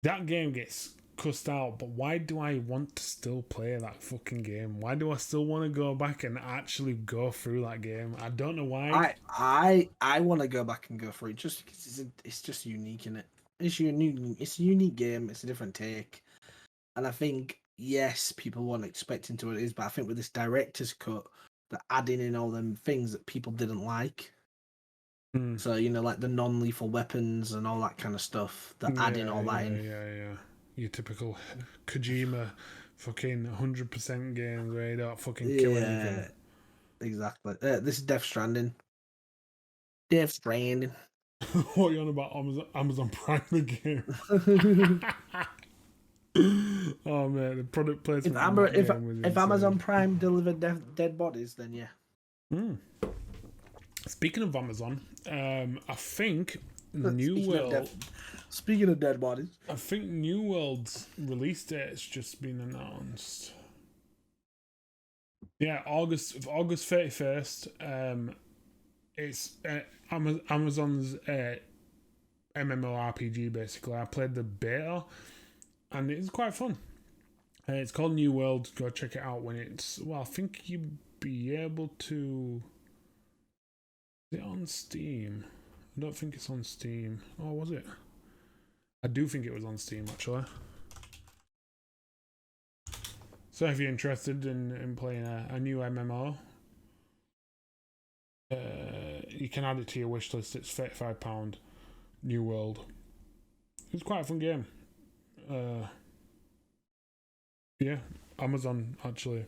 [SPEAKER 1] that game gets cussed out, but why do I want to still play that fucking game? Why do I still want to go back and actually go through that game? I don't know why.
[SPEAKER 2] I want to go back and go through it just because it's just unique, in it. It's unique. It's a unique game. It's a different take, and I think yes, people weren't expecting to what it is, but I think with this director's cut, they're adding in all them things that people didn't like.
[SPEAKER 1] Mm.
[SPEAKER 2] So like the non-lethal weapons and all that kind of stuff. They're adding all that in.
[SPEAKER 1] Yeah. Your typical Kojima fucking 100% games where you don't fucking kill anything.
[SPEAKER 2] Exactly. This is Death Stranding. Death Stranding.
[SPEAKER 1] What are you on about? Amazon Prime the game? Oh man, the product placement.
[SPEAKER 2] If Amazon Prime delivered dead bodies, then yeah.
[SPEAKER 1] Mm. Speaking of Amazon, I think
[SPEAKER 2] Speaking of dead bodies,
[SPEAKER 1] I think New World's release date's just been announced. Yeah, August 31st. It's Amazon's MMORPG basically. I played the beta, and it's quite fun. It's called New World. Go check it out when it's. Well, I think you'd be able to. Is it on Steam? I don't think it's on Steam. Oh, was it? I do think it was on Steam actually. So if you're interested in playing a new MMO, you can add it to your wish list. It's £35. New World. It's quite a fun game. Yeah, Amazon actually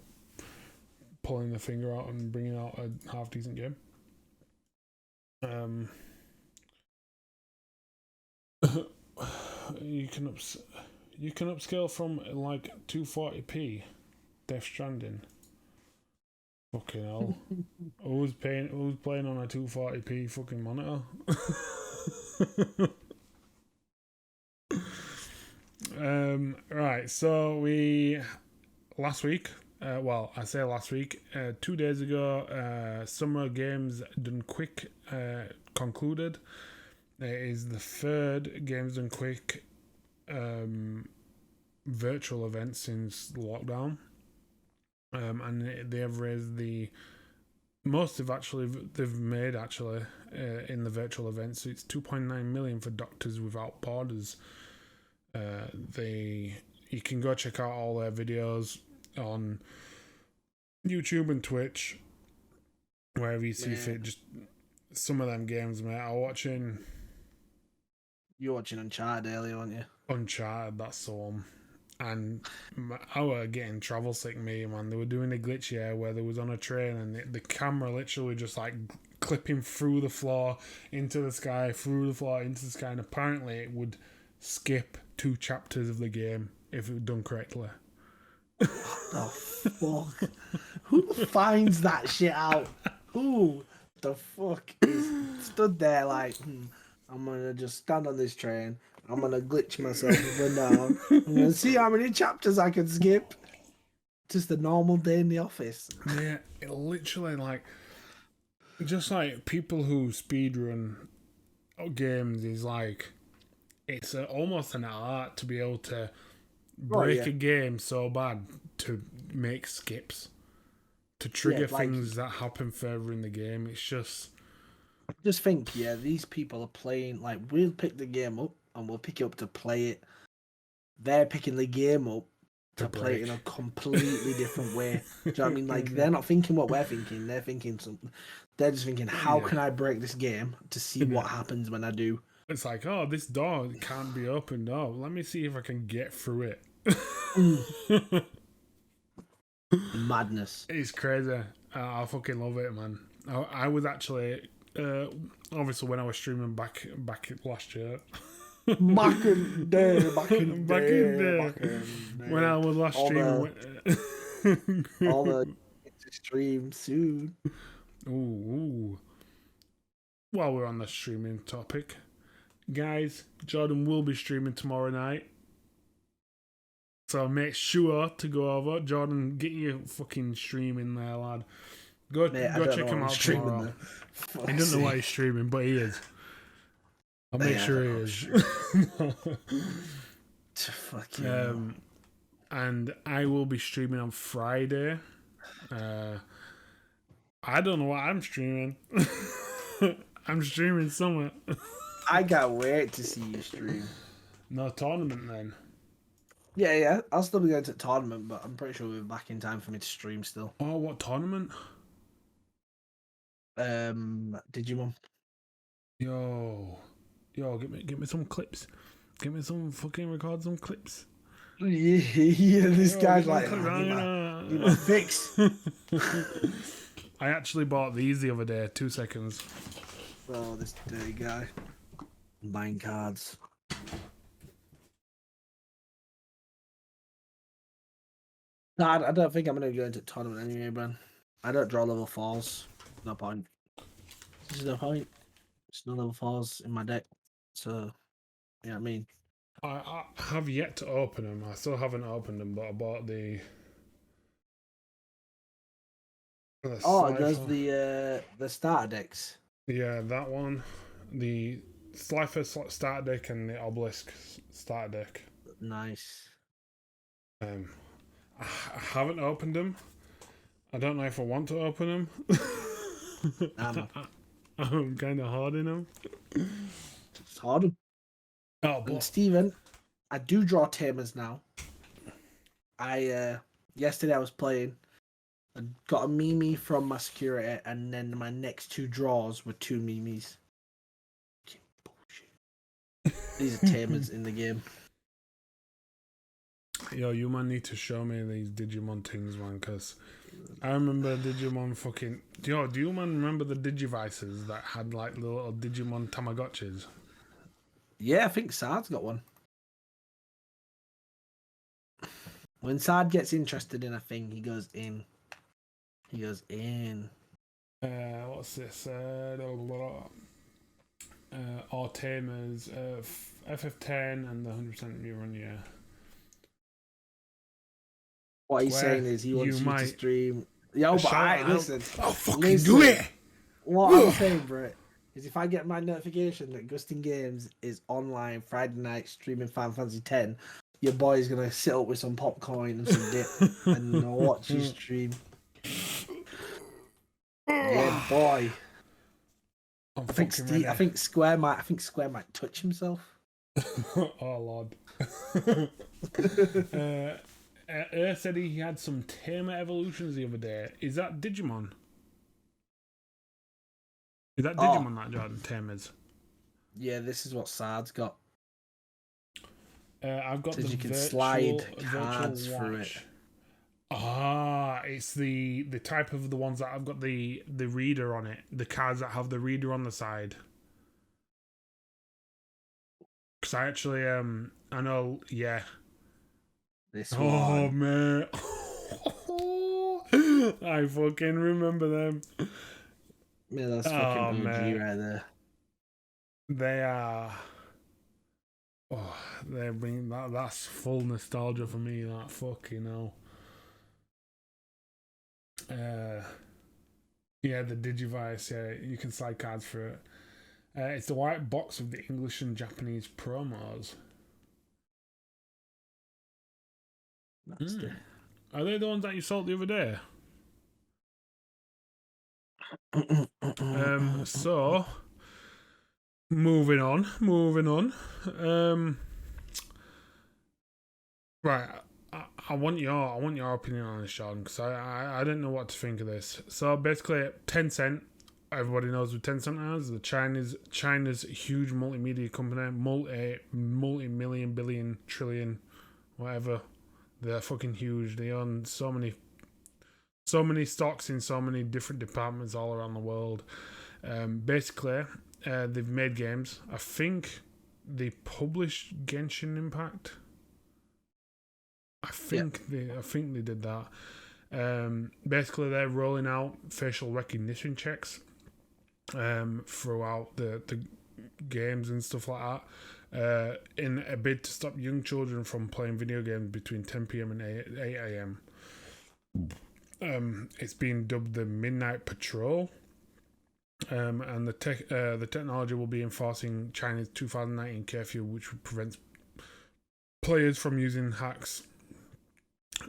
[SPEAKER 1] pulling the finger out and bringing out a half decent game. You can upscale from like 240p. Death Stranding. Fucking hell. Who's playing on a 240p fucking monitor? Right, so last week, I say last week, 2 days ago, Summer Games Done Quick concluded. It is the third Games Done Quick virtual event since lockdown. And they have raised the most they've made in the virtual event. So it's 2.9 million for Doctors Without Borders. You can go check out all their videos on YouTube and Twitch, wherever you see fit. Just some of them games, mate.
[SPEAKER 2] You're watching Uncharted earlier, aren't you?
[SPEAKER 1] Uncharted, that's the one. And I were getting travel sick, me, man. They were doing a glitch here where they was on a train and the camera literally just like clipping through the floor into the sky, through the floor into the sky, and apparently it would skip 2 chapters of the game if it was done correctly.
[SPEAKER 2] What the fuck? Who finds that shit out? Who the fuck is stood there like, I'm gonna just stand on this train, I'm gonna glitch myself down, I'm gonna see how many chapters I can skip. Just a normal day in the office.
[SPEAKER 1] Yeah, it literally just like people who speedrun games is like, it's almost an art to be able to break a game so bad to make skips, to trigger things that happen further in the game. It's just
[SPEAKER 2] think, these people are playing, like, we'll pick the game up and we'll pick it up to play it. They're picking the game up to play it in a completely different way. Do you know what I mean? Like, they're not thinking what we're thinking. They're thinking something. They're just thinking, how can I break this game to see what happens when I do?
[SPEAKER 1] It's like, oh, this door can't be opened. Oh, let me see if I can get through it.
[SPEAKER 2] Madness.
[SPEAKER 1] It's crazy. I fucking love it, man. I was actually, obviously, when I was streaming back last year.
[SPEAKER 2] Back in day.
[SPEAKER 1] When I was last streaming.
[SPEAKER 2] All the stream soon.
[SPEAKER 1] Ooh. While we're on the streaming topic, guys, Jordan will be streaming tomorrow night. So make sure to go over. Jordan, get your fucking stream in there, lad. Go check him out tomorrow. He doesn't know why he's streaming, but he is. I'll make sure he is. And I will be streaming on Friday. I don't know what I'm streaming. I'm streaming somewhere.
[SPEAKER 2] I can't wait to see you stream.
[SPEAKER 1] No tournament then.
[SPEAKER 2] Yeah. I'll still be going to the tournament, but I'm pretty sure we'll be back in time for me to stream still.
[SPEAKER 1] Oh, what tournament?
[SPEAKER 2] Digimon.
[SPEAKER 1] Yo, get me some clips. Get me some fucking record some clips.
[SPEAKER 2] Yeah, this guy's like,
[SPEAKER 1] clips.
[SPEAKER 2] need my fix.
[SPEAKER 1] I actually bought these the other day. 2 seconds.
[SPEAKER 2] Oh, this dirty guy. Buying cards. No, I don't think I'm going to go into tournament anyway, man. I don't draw level 4s. No point. There's no point. There's no level 4s in my deck. So, you know what I mean?
[SPEAKER 1] I have yet to open them. I still haven't opened them, but I bought the
[SPEAKER 2] there's the starter decks.
[SPEAKER 1] Yeah, that one. The Slifer starter deck and the Obelisk starter deck.
[SPEAKER 2] Nice.
[SPEAKER 1] I haven't opened them. I don't know if I want to open them. I'm kind of hoarding them.
[SPEAKER 2] It's hard.
[SPEAKER 1] Oh, but...
[SPEAKER 2] And Steven, I do draw tamers now. Yesterday I was playing. I got a Mimi from my security, and then my next 2 draws were 2 Mimis. Bullshit. These are tamers in the game.
[SPEAKER 1] Yo, you man need to show me these Digimon things, man, because I remember Digimon fucking... do you man remember the Digivices that had like little Digimon Tamagotchis?
[SPEAKER 2] Yeah, I think Sard's got one. When Sard gets interested in a thing, he goes in. He goes in.
[SPEAKER 1] What's this? Tamers, FF10 and the 100% rerun, yeah.
[SPEAKER 2] What he's saying is he wants you to stream. Yo, but listen.
[SPEAKER 1] I'll fucking do it!
[SPEAKER 2] What I'm saying, bro, is if I get my notification that Gustin Games is online Friday night streaming Final Fantasy X, your boy's going to sit up with some popcorn and some dip and watch you stream. Yeah, boy. I think Square might touch himself.
[SPEAKER 1] Oh Lord. Said he had some Tamer evolutions the other day. Is that Digimon? Is that Digimon that Jordan Tamers?
[SPEAKER 2] Yeah, this is what Sard's got.
[SPEAKER 1] I've got the
[SPEAKER 2] you can slide cards through it.
[SPEAKER 1] It's the type of the ones that I've got the reader on it. The cards that have the reader on the side. Because I actually I know, yeah.
[SPEAKER 2] This one.
[SPEAKER 1] Man. I fucking remember them.
[SPEAKER 2] Yeah, that's fucking OG right there.
[SPEAKER 1] They are. Oh, they bring that's full nostalgia for me. That fucking hell. Yeah, the Digivice. Yeah, you can slide cards through it. It's the white box of the English and Japanese promos. Are they the ones that you sold the other day? So moving on. Right, I want your opinion on this, Sean, because I don't know what to think of this. So basically, Tencent, everybody knows who Tencent is, the China's huge multimedia company, multi-million, billion, trillion, whatever. They're fucking huge. They own so many stocks in so many different departments all around the world. Basically, they've made games. I think they published Genshin Impact. I think they did that. Basically, they're rolling out facial recognition checks throughout the games and stuff like that. In a bid to stop young children from playing video games between 10 p.m. and 8 a.m. It's been dubbed the Midnight Patrol, and the technology will be enforcing China's 2019 curfew, which prevents players from using hacks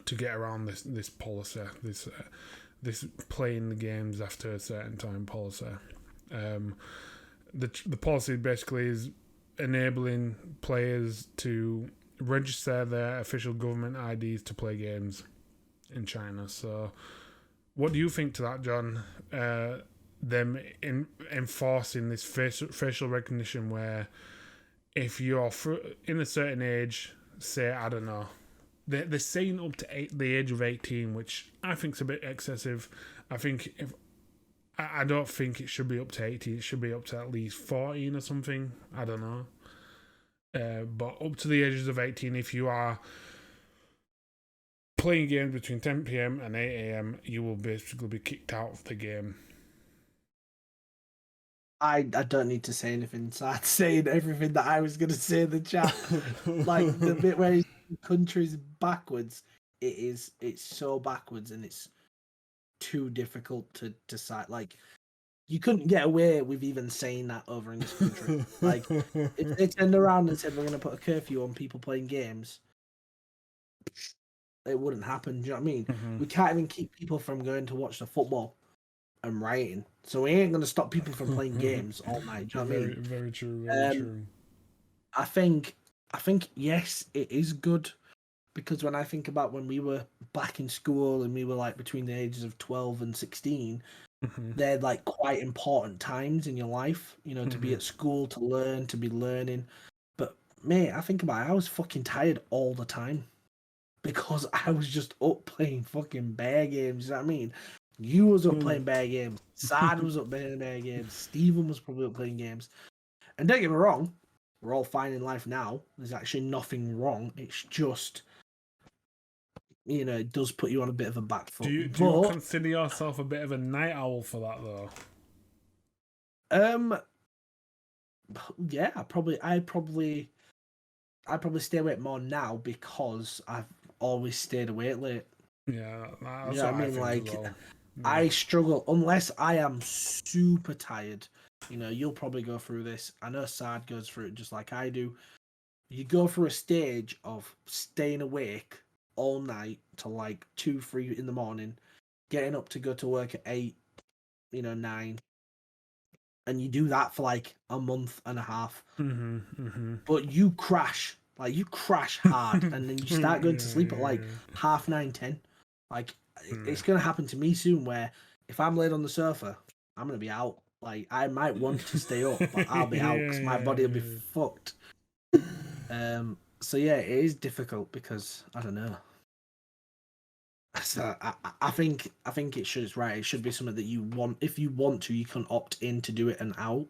[SPEAKER 1] to get around this policy, this playing the games after a certain time policy. The policy basically is enabling players to register their official government IDs to play games in China. So what do you think to that, John? them enforcing this facial recognition where if you're in a certain age, say, I don't know, they're saying up to the age of 18, which I think's a bit excessive. I think I don't think it should be up to 18. It should be up to at least 14 or something. I don't know. But up to the ages of 18, if you are playing games between 10 p.m. and 8 a.m., you will basically be kicked out of the game.
[SPEAKER 2] I don't need to say anything. So I'd saying everything that I was going to say in the chat. Like the bit where countries backwards, it's so backwards and it's too difficult to decide. Like you couldn't get away with even saying that over in this country. Like if they turned around and said we're going to put a curfew on people playing games, it wouldn't happen. Do you know what I mean?
[SPEAKER 1] Mm-hmm.
[SPEAKER 2] We can't even keep people from going to watch the football and writing. So we ain't going to stop people from playing games all night. Do you know what I mean?
[SPEAKER 1] Very true. Very true.
[SPEAKER 2] I think yes, it is good because when I think about when we were back in school and we were like between the ages of 12 and 16, they're like quite important times in your life, you know, to be at school, to learn, to be learning. But mate, I think about it, I was fucking tired all the time because I was just up playing fucking bear games. You know what I mean? You was up playing bear games. Sad was up playing bear games. Steven was probably up playing games. And don't get me wrong, we're all fine in life now. There's actually nothing wrong. It's just, you know, it does put you on a bit of a back foot.
[SPEAKER 1] Do you consider yourself a bit of a night owl for that though?
[SPEAKER 2] Yeah, I probably stay awake more now because I've always stayed awake late.
[SPEAKER 1] Yeah, that's
[SPEAKER 2] you know what I mean. Like,
[SPEAKER 1] well. Yeah.
[SPEAKER 2] I struggle unless I am super tired. You know, you'll probably go through this. I know Sad goes through it just like I do. You go through a stage of staying awake all night till like 2, 3 in the morning, getting up to go to work at 8, 9, and you do that for like a month and a half. But you crash hard, and then you start going to sleep at like 9:30, 10. Like it's gonna happen to me soon. Where if I'm laid on the sofa, I'm gonna be out. Like I might want to stay up, but I'll be out because my body will be fucked. So yeah, it is difficult because I don't know. So I think it should. It's right. It should be something that you want. If you want to, you can opt in to do it and out.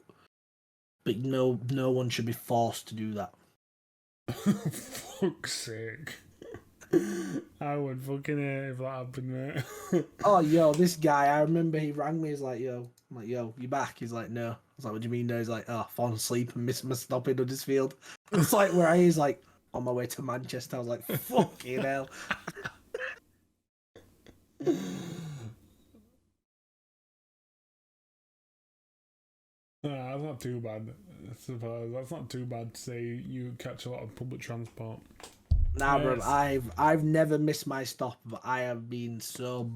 [SPEAKER 2] But no one should be forced to do that.
[SPEAKER 1] Fuck's sake. I would fucking hate if that happened, mate.
[SPEAKER 2] Oh, yo, this guy, I remember he rang me. He's like, yo. I'm like, yo, you back? He's like, no. I was like, what do you mean no? He's like, oh, fallen asleep and missed my stop in Huddersfield. It's like where I is like, on my way to Manchester. I was like, fucking hell.
[SPEAKER 1] That's not too bad. I suppose that's not too bad to say you catch a lot of public transport.
[SPEAKER 2] Nah, bro, I've never missed my stop, but I have been so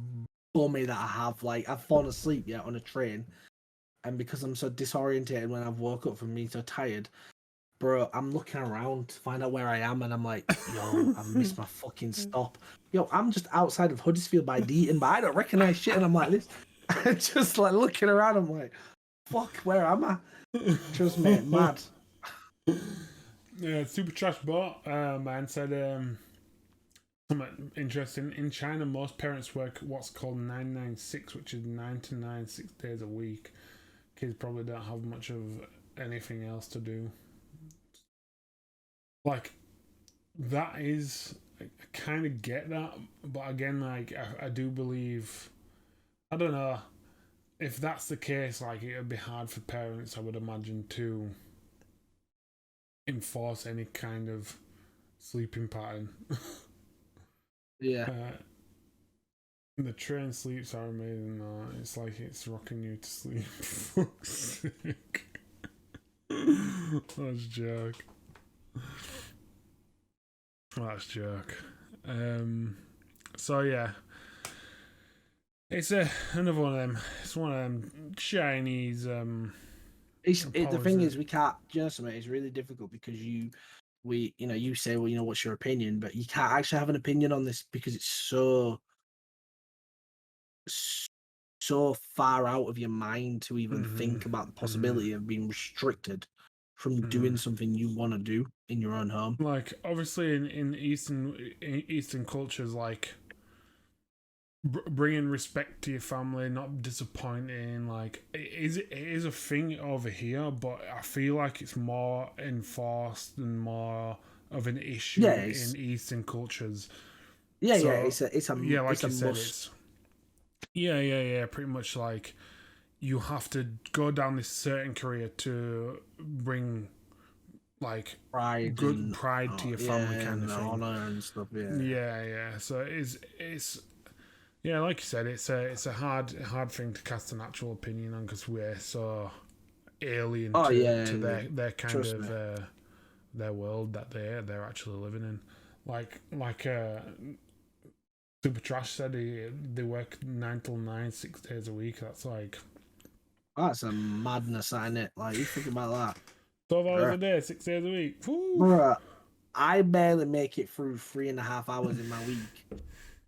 [SPEAKER 2] bummy that I have. Like, I've fallen asleep on a train, and because I'm so disorientated when I've woke up from being so tired, bro, I'm looking around to find out where I am, and I'm like, yo, I missed my fucking stop. Yo, I'm just outside of Huddersfield by Deaton, but I don't recognize shit, and I'm like this. I'm just like looking around, I'm like, fuck, where am I? Trust me, mad.
[SPEAKER 1] Yeah, Super Trash Bot man said something interesting. In China, most parents work what's called 996, which is 9 to 9, 6 days a week. Kids probably don't have much of anything else to do. Like, that is, I kind of get that, but again, like, I do believe, I don't know, if that's the case, like, it would be hard for parents, I would imagine, to enforce any kind of sleeping pattern.
[SPEAKER 2] Yeah.
[SPEAKER 1] The train sleeps are amazing though. It's like it's rocking you to sleep. Fuck's sake. That's joke. That's joke. So yeah. It's another one of them. It's one of them Chinese
[SPEAKER 2] the thing is, we can't. Just it's really difficult because you say, well, what's your opinion, but you can't actually have an opinion on this because it's so so far out of your mind to even think about the possibility of being restricted from doing something you want to do in your own home.
[SPEAKER 1] Like, obviously, in Eastern cultures, like bringing respect to your family, not disappointing. Like, it is a thing over here, but I feel like it's more enforced and more of an issue in Eastern cultures.
[SPEAKER 2] Yeah, so, it's a
[SPEAKER 1] like
[SPEAKER 2] you
[SPEAKER 1] said, it's pretty much like you have to go down this certain career to bring like
[SPEAKER 2] pride
[SPEAKER 1] to your family kind of thing,
[SPEAKER 2] honor and stuff.
[SPEAKER 1] Yeah. So it's like you said, it's a hard thing to cast an actual opinion on because we're so alien to their kind of their world that they're actually living in. Like Super Trash said, they work 9 till 9, 6 days a week.
[SPEAKER 2] That's a madness, ain't it? Like, you think about that.
[SPEAKER 1] 12 hours a day, 6 days a week.
[SPEAKER 2] Bruh, I barely make it through 3.5 hours in my week.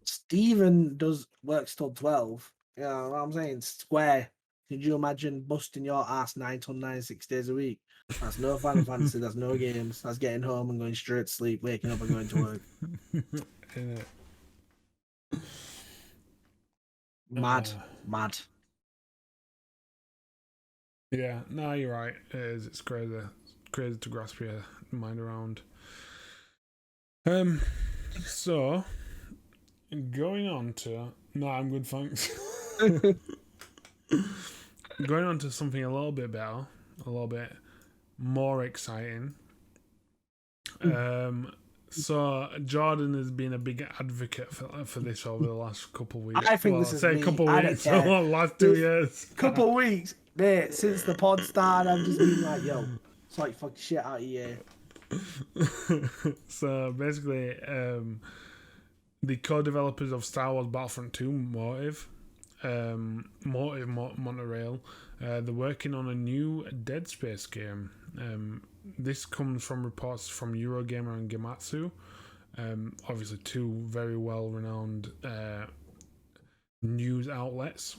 [SPEAKER 2] Steven works till 12. You know what I'm saying? Square. Could you imagine busting your ass 9 till 9, 6 days a week? That's no Final Fantasy. That's no games. That's getting home and going straight to sleep, waking up and going to work. Mad.
[SPEAKER 1] Yeah, no, you're right. It is. It's crazy to grasp your mind around. So going on to I'm good, thanks. Going on to something a little bit better, a little bit more exciting. So Jordan has been a big advocate for this over the last couple of weeks.
[SPEAKER 2] I think this is
[SPEAKER 1] a couple of weeks. Last 2 years.
[SPEAKER 2] Couple of weeks, mate. Since the pod started, I've just been like, yo, it's like fucking shit out of here.
[SPEAKER 1] So basically, the co-developers of Star Wars Battlefront 2, Motive Monorail, they're working on a new Dead Space game. This comes from reports from Eurogamer and Gematsu, obviously two very well-renowned news outlets.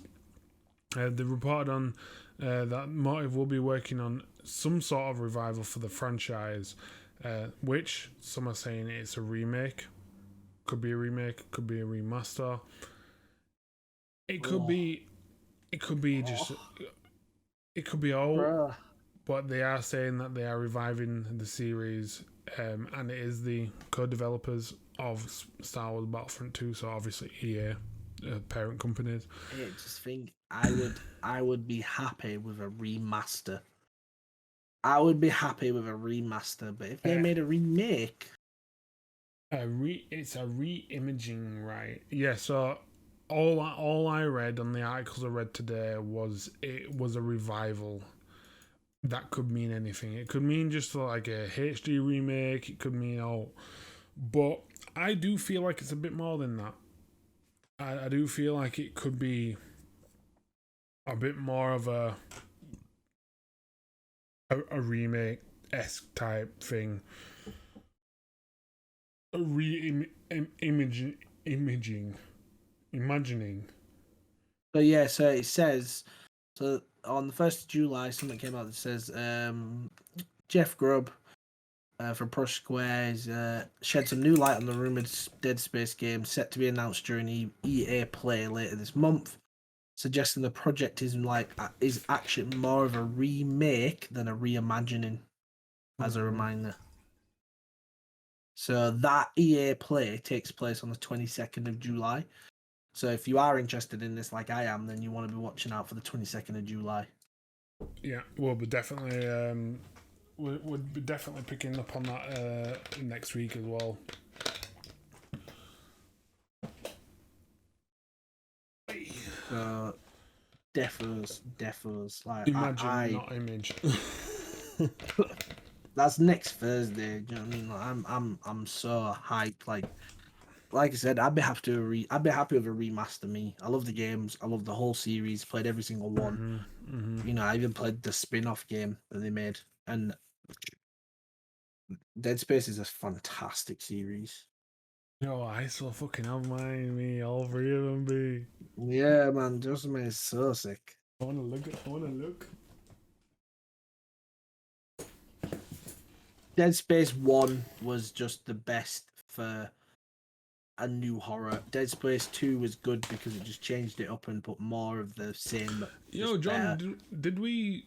[SPEAKER 1] They reported on that Motive will be working on some sort of revival for the franchise, which some are saying it's a remake. Could be a remake, could be a remaster. It could be just. It could be all.
[SPEAKER 2] Bruh.
[SPEAKER 1] But they are saying that they are reviving the series, and it is the co-developers of Star Wars Battlefront 2, so obviously EA, parent companies.
[SPEAKER 2] I just think I would be happy with a remaster. But if they made a remake,
[SPEAKER 1] it's a re-imaging, right? Yeah. So all I read on the articles I read today was it was a revival. That could mean anything. It could mean just like a HD remake. It could mean but I do feel like it's a bit more than that. I do feel like it could be a bit more of a remake-esque type thing. A imagining.
[SPEAKER 2] So yeah, so it says on the 1st of July, something came out that says Jeff Grubb from Push Squares shed some new light on the rumored Dead Space game set to be announced during EA Play later this month, suggesting the project is actually more of a remake than a reimagining. As a reminder, so that EA Play takes place on the 22nd of July. So if you are interested in this, like I am, then you want to be watching out for the 22nd of July.
[SPEAKER 1] Yeah, we'll be definitely we'll be definitely picking up on that next week as well.
[SPEAKER 2] Defos. Like
[SPEAKER 1] imagine, not image.
[SPEAKER 2] That's next Thursday. Do you know what I mean? Like, I'm so hyped. Like I said, I'd be happy with a remaster. Me, I love the games. I love the whole series. Played every single one.
[SPEAKER 1] Mm-hmm.
[SPEAKER 2] You know, I even played the spin-off game that they made. And Dead Space is a fantastic series.
[SPEAKER 1] Yo, I still fucking have mine, me, all three of them, B.
[SPEAKER 2] Yeah, man, just made so sick.
[SPEAKER 1] I wanna look.
[SPEAKER 2] Dead Space 1 was just the best for a new horror. Dead Space 2 was good because it just changed it up and put more of the same, but
[SPEAKER 1] Yo, John, did we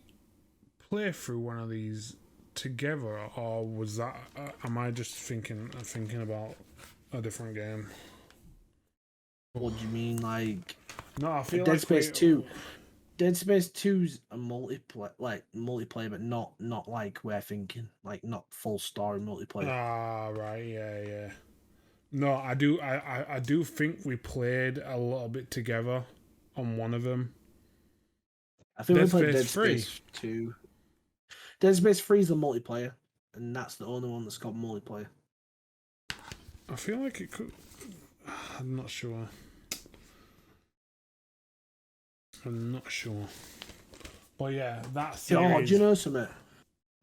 [SPEAKER 1] play through one of these together, or was that? Am I just thinking about a different game?
[SPEAKER 2] What do you mean, like?
[SPEAKER 1] No, I feel
[SPEAKER 2] Dead
[SPEAKER 1] like
[SPEAKER 2] Space 2. Dead Space 2's a multiplayer, but not like we're thinking, like not full story multiplayer.
[SPEAKER 1] Ah, right, yeah. No, I do think we played a little bit together on one of them.
[SPEAKER 2] I think we played Dead
[SPEAKER 1] 3.
[SPEAKER 2] Space 2. Dead Space 3 is the multiplayer, and that's the only one that's got multiplayer.
[SPEAKER 1] I feel like it could. I'm not sure. But yeah, that series.
[SPEAKER 2] Oh, do you know something? Do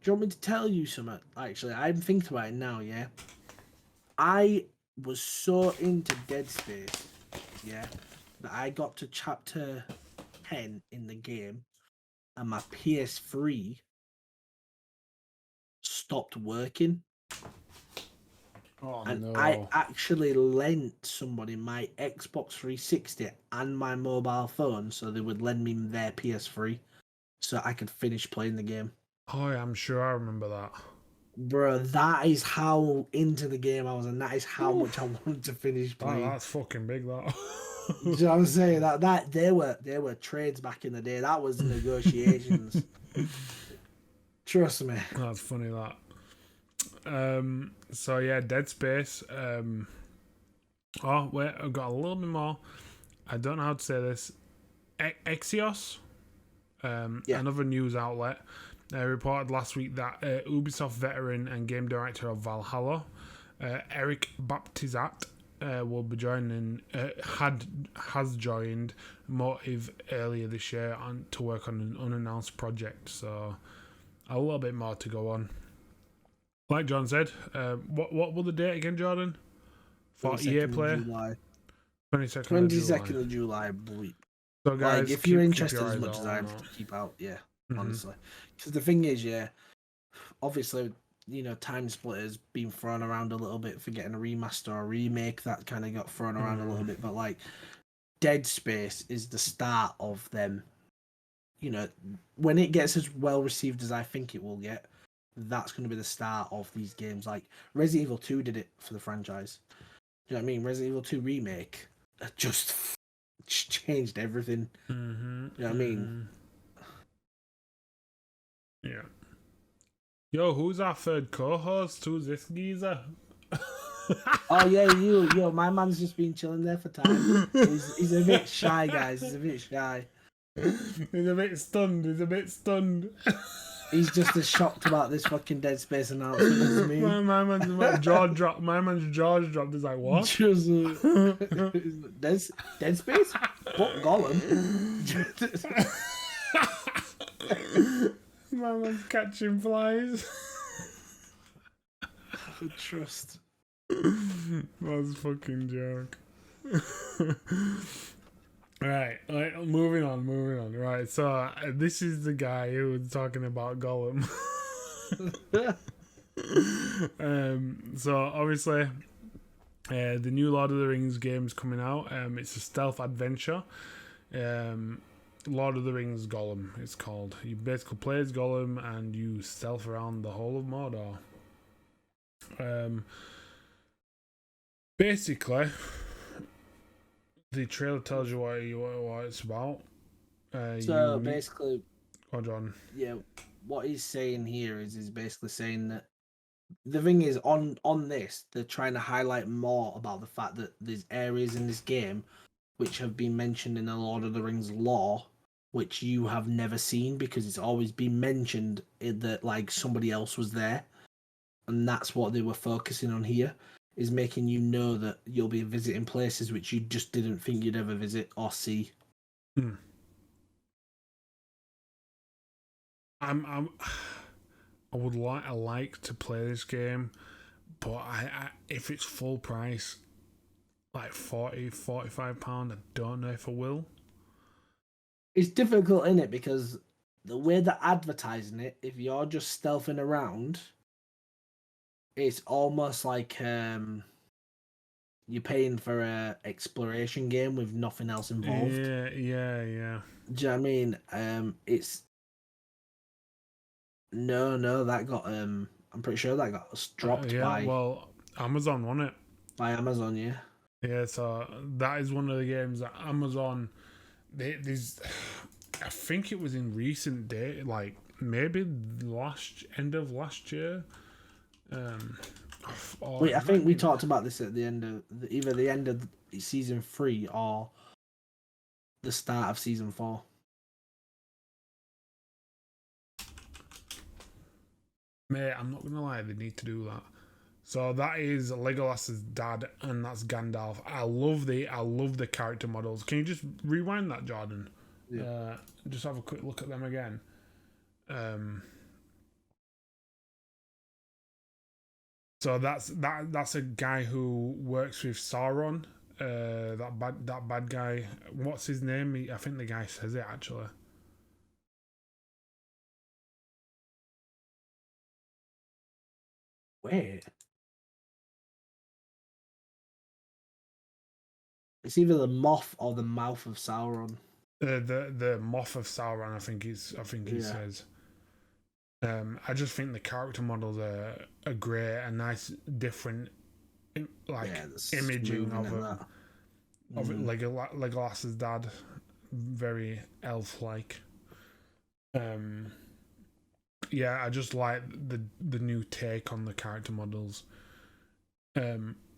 [SPEAKER 2] you want me to tell you something? Actually, I'm thinking about it now, yeah? I was so into Dead Space, yeah, that I got to chapter 10 in the game, and my PS3 stopped working.
[SPEAKER 1] Oh,
[SPEAKER 2] and
[SPEAKER 1] no.
[SPEAKER 2] I actually lent somebody my Xbox 360 and my mobile phone so they would lend me their PS3 so I could finish playing the game.
[SPEAKER 1] Oh, yeah, I'm sure I remember that.
[SPEAKER 2] Bro, that is how into the game I was, and that is how much I wanted to finish playing.
[SPEAKER 1] Oh, that's fucking big, that.
[SPEAKER 2] Do you know what I'm saying? That there were trades back in the day. That was negotiations. Trust me.
[SPEAKER 1] That's funny, that. So yeah, Dead Space. Oh wait, I've got a little bit more. I don't know how to say this. Axios, another news outlet, reported last week that Ubisoft veteran and game director of Valhalla, Eric Baptizat, will be joining. Has joined Motive earlier this year to work on an unannounced project. So a little bit more to go on. Like John said, what was the date again, Jordan? 40-year play?
[SPEAKER 2] 22nd of July, I believe.
[SPEAKER 1] So guys,
[SPEAKER 2] like, if you're interested as much as I am to keep out, yeah, honestly. Because the thing is, yeah, obviously, you know, Time Splitter's been thrown around a little bit for getting a remaster or a remake. That kind of got thrown around a little bit. But, like, Dead Space is the start of them. You know, when it gets as well received as I think it will get, that's going to be the start of these games. Like, Resident Evil 2 did it for the franchise. Do you know what I mean? Resident Evil 2 Remake just changed everything. You know what I mean?
[SPEAKER 1] Yeah. Yo, who's our third co-host? Who's this geezer?
[SPEAKER 2] Oh yeah, yo, my man's just been chilling there for time. He's a bit shy, guys. He's a bit shy.
[SPEAKER 1] He's a bit stunned.
[SPEAKER 2] He's just as shocked about this fucking Dead Space announcement as me.
[SPEAKER 1] My man's jaw dropped. My man's jaw dropped. He's like, what?
[SPEAKER 2] Just, Dead Space? What Gollum?
[SPEAKER 1] My man's catching flies.
[SPEAKER 2] Trust.
[SPEAKER 1] That's fucking joke. Right, moving on. Right, so this is the guy who was talking about Gollum. So obviously, the new Lord of the Rings game's coming out. It's a stealth adventure. Lord of the Rings Gollum, it's called. You basically play as Gollum and you stealth around the whole of Mordor. Basically, the trailer tells you what it's about.
[SPEAKER 2] So basically,
[SPEAKER 1] hold on.
[SPEAKER 2] Yeah, what he's saying here is he's basically saying that the thing is on this they're trying to highlight more about the fact that there's areas in this game which have been mentioned in the Lord of the Rings lore which you have never seen because it's always been mentioned that like somebody else was there, and that's what they were focusing on here, is making you know that you'll be visiting places which you just didn't think you'd ever visit or see.
[SPEAKER 1] I like to play this game, but I if it's full price, like 40, 45 pound. I don't know if I will.
[SPEAKER 2] It's difficult, in it, because the way they're advertising it, if you're just stealthing around, it's almost like you're paying for a exploration game with nothing else involved.
[SPEAKER 1] Yeah.
[SPEAKER 2] Do you know what I mean? It's no, that got I'm pretty sure that got dropped
[SPEAKER 1] well, Amazon won it.
[SPEAKER 2] by Amazon, yeah.
[SPEAKER 1] Yeah, so that is one of the games that Amazon. There's, I think it was in recent day, like maybe end of last year.
[SPEAKER 2] Wait, I think we talked about this at the end of either the end of season 3 or the start of season 4.
[SPEAKER 1] Mate, I'm not gonna lie, they need to do that. So that is Legolas's dad, and that's Gandalf. I love the character models. Can you just rewind that, Jordan?
[SPEAKER 2] Yeah.
[SPEAKER 1] Just have a quick look at them again. So that's a guy who works with Sauron. That bad guy. What's his name? I think the guy says it actually.
[SPEAKER 2] Wait. It's either the moth or the mouth of Sauron.
[SPEAKER 1] The moth of Sauron, I think he says. I just think the character models are great, a nice different imaging of Legolas's dad, very elf-like. Yeah, I just like the new take on the character models.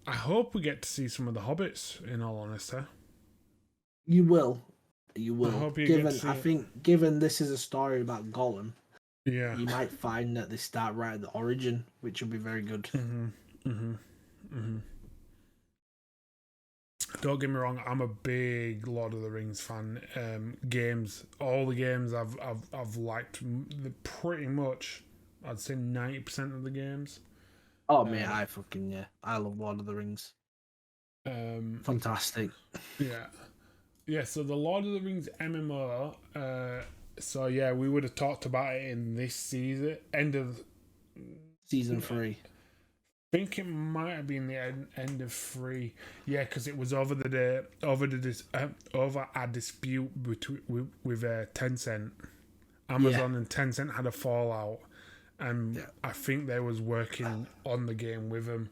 [SPEAKER 1] I hope we get to see some of the hobbits, in all honesty.
[SPEAKER 2] You will.
[SPEAKER 1] I hope you
[SPEAKER 2] given this is a story about Gollum,
[SPEAKER 1] yeah,
[SPEAKER 2] you might find that they start right at the origin, which will be very good.
[SPEAKER 1] Don't get me wrong, I'm a big Lord of the Rings fan. Games, all the games I've liked pretty much. I'd say 90% of the games.
[SPEAKER 2] Oh man, I love Lord of the Rings. Fantastic.
[SPEAKER 1] Yeah. So the Lord of the Rings MMO. So yeah, we would have talked about it in this season, end of
[SPEAKER 2] season 3.
[SPEAKER 1] I think it might have been the end of 3. Yeah, because it was over a dispute with Tencent. Amazon and Tencent had a fallout, and I think they was working on the game with them.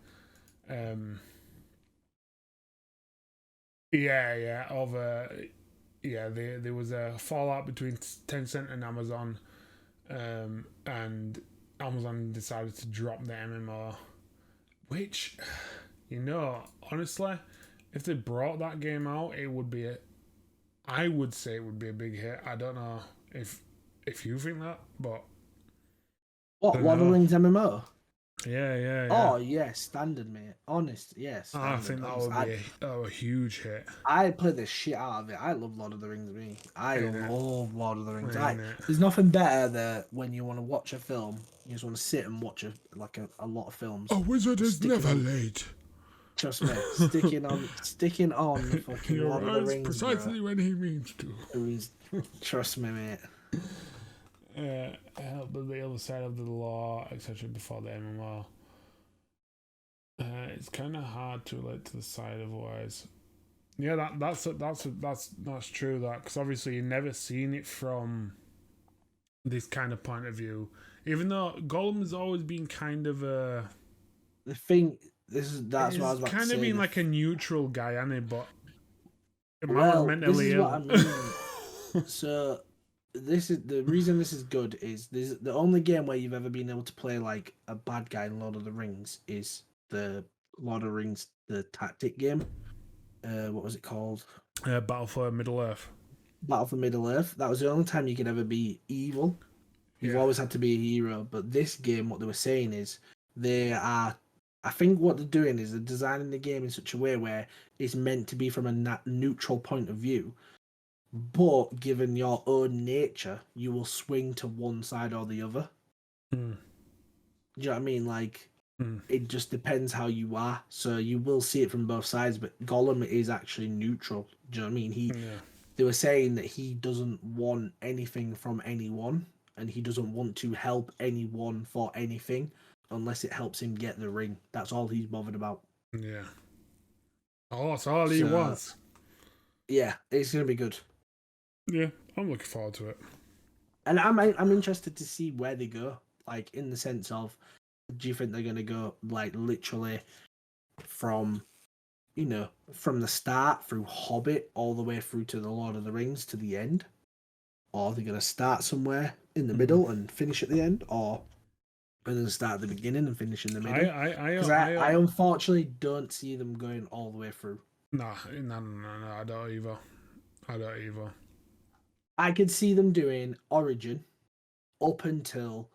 [SPEAKER 1] There was a fallout between Tencent and Amazon, and Amazon decided to drop the MMO. Which, honestly, if they brought that game out, I would say it would be a big hit. I don't know if you think that, but
[SPEAKER 2] what Lord of the Rings MMO?
[SPEAKER 1] Yeah.
[SPEAKER 2] Oh yeah, standard, mate. Honest, yes.
[SPEAKER 1] I think that would be a huge hit.
[SPEAKER 2] I play the shit out of it. I love Lord of the Rings. I love Lord of the Rings. There's nothing better than when you want to watch a film. You just want to sit and watch a lot of films.
[SPEAKER 1] A wizard is never late.
[SPEAKER 2] Trust me, sticking on the fucking Lord of the Rings.
[SPEAKER 1] Precisely when he means to.
[SPEAKER 2] Trust me, mate.
[SPEAKER 1] Help the other side of the law, etc. Before the MMO. It's kind of hard to relate to the side otherwise. Yeah, that's true. That because obviously you've never seen it from this kind of point of view. Even though Gollum has always been kind of a
[SPEAKER 2] the thing. That's what I was about to say.
[SPEAKER 1] Kind of being like a neutral guy, hasn't he? But
[SPEAKER 2] this is what I mean. So. This is the reason this is good is this the only game where you've ever been able to play like a bad guy in Lord of the Rings is the Lord of the Rings the tactic game. What was it called?
[SPEAKER 1] Battle for Middle-earth.
[SPEAKER 2] Battle for Middle-earth. That was the only time you could ever be evil. You've always had to be a hero. But this game, what they were saying is I think what they're doing is they're designing the game in such a way where it's meant to be from a neutral point of view. But given your own nature, you will swing to one side or the other. Do you know what I mean? Like, It just depends how you are. So you will see it from both sides, but Gollum is actually neutral. Do you know what I mean?
[SPEAKER 1] Yeah.
[SPEAKER 2] They were saying that he doesn't want anything from anyone, and he doesn't want to help anyone for anything unless it helps him get the ring. That's all he's bothered about.
[SPEAKER 1] Yeah. Oh, that's all he
[SPEAKER 2] So
[SPEAKER 1] was.
[SPEAKER 2] yeah, it's gonna be good.
[SPEAKER 1] Yeah, I'm looking forward to it.
[SPEAKER 2] And I'm interested to see where they go. Like in the sense of, do you think they're gonna go like literally from from the start through Hobbit all the way through to the Lord of the Rings to the end? Or are they gonna start somewhere in the middle and finish at the end? Or are they gonna start at the beginning and finish in the middle? Because I unfortunately don't see them going all the way through.
[SPEAKER 1] Nah, no, I don't either. I don't either.
[SPEAKER 2] I could see them doing Origin up until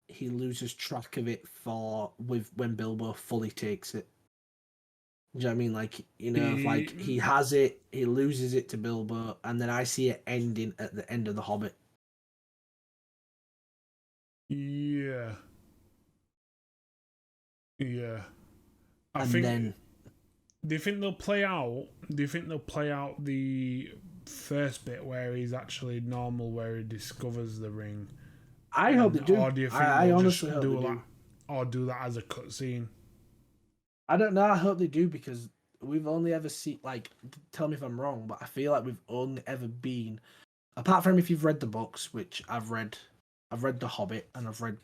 [SPEAKER 2] he loses track of it with when Bilbo fully takes it. Do you know what I mean? Like, like he has it, he loses it to Bilbo, and then I see it ending at the end of The Hobbit.
[SPEAKER 1] Yeah. Yeah. I
[SPEAKER 2] And
[SPEAKER 1] think.
[SPEAKER 2] then
[SPEAKER 1] Do you think they'll play out? Do you think they'll play out the first bit where he's actually normal, where he discovers the ring?
[SPEAKER 2] I hope they do.
[SPEAKER 1] Or do you think
[SPEAKER 2] I
[SPEAKER 1] they'll
[SPEAKER 2] honestly
[SPEAKER 1] just
[SPEAKER 2] hope
[SPEAKER 1] do
[SPEAKER 2] they
[SPEAKER 1] that,
[SPEAKER 2] do.
[SPEAKER 1] or do that as a cutscene?
[SPEAKER 2] I don't know. I hope they do because we've only ever seen, like, tell me if I'm wrong, but I feel like we've only ever been, apart from if you've read the books, which I've read The Hobbit and I've read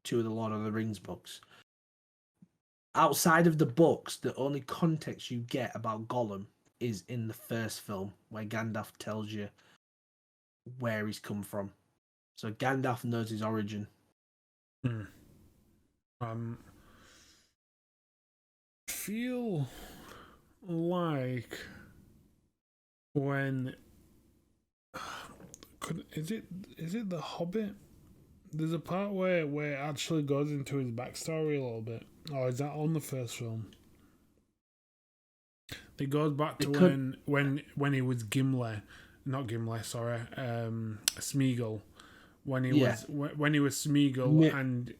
[SPEAKER 2] two of the Lord of the Rings books. Outside of the books, the only context you get about Gollum is in the first film, where Gandalf tells you where he's come from. So Gandalf knows his origin.
[SPEAKER 1] Feel like when is it the Hobbit? There's a part where it actually goes into his backstory a little bit, or is that on the first film? It goes back to when he was Gimli, not Gimli, sorry, Smeagol. When he was Smeagol and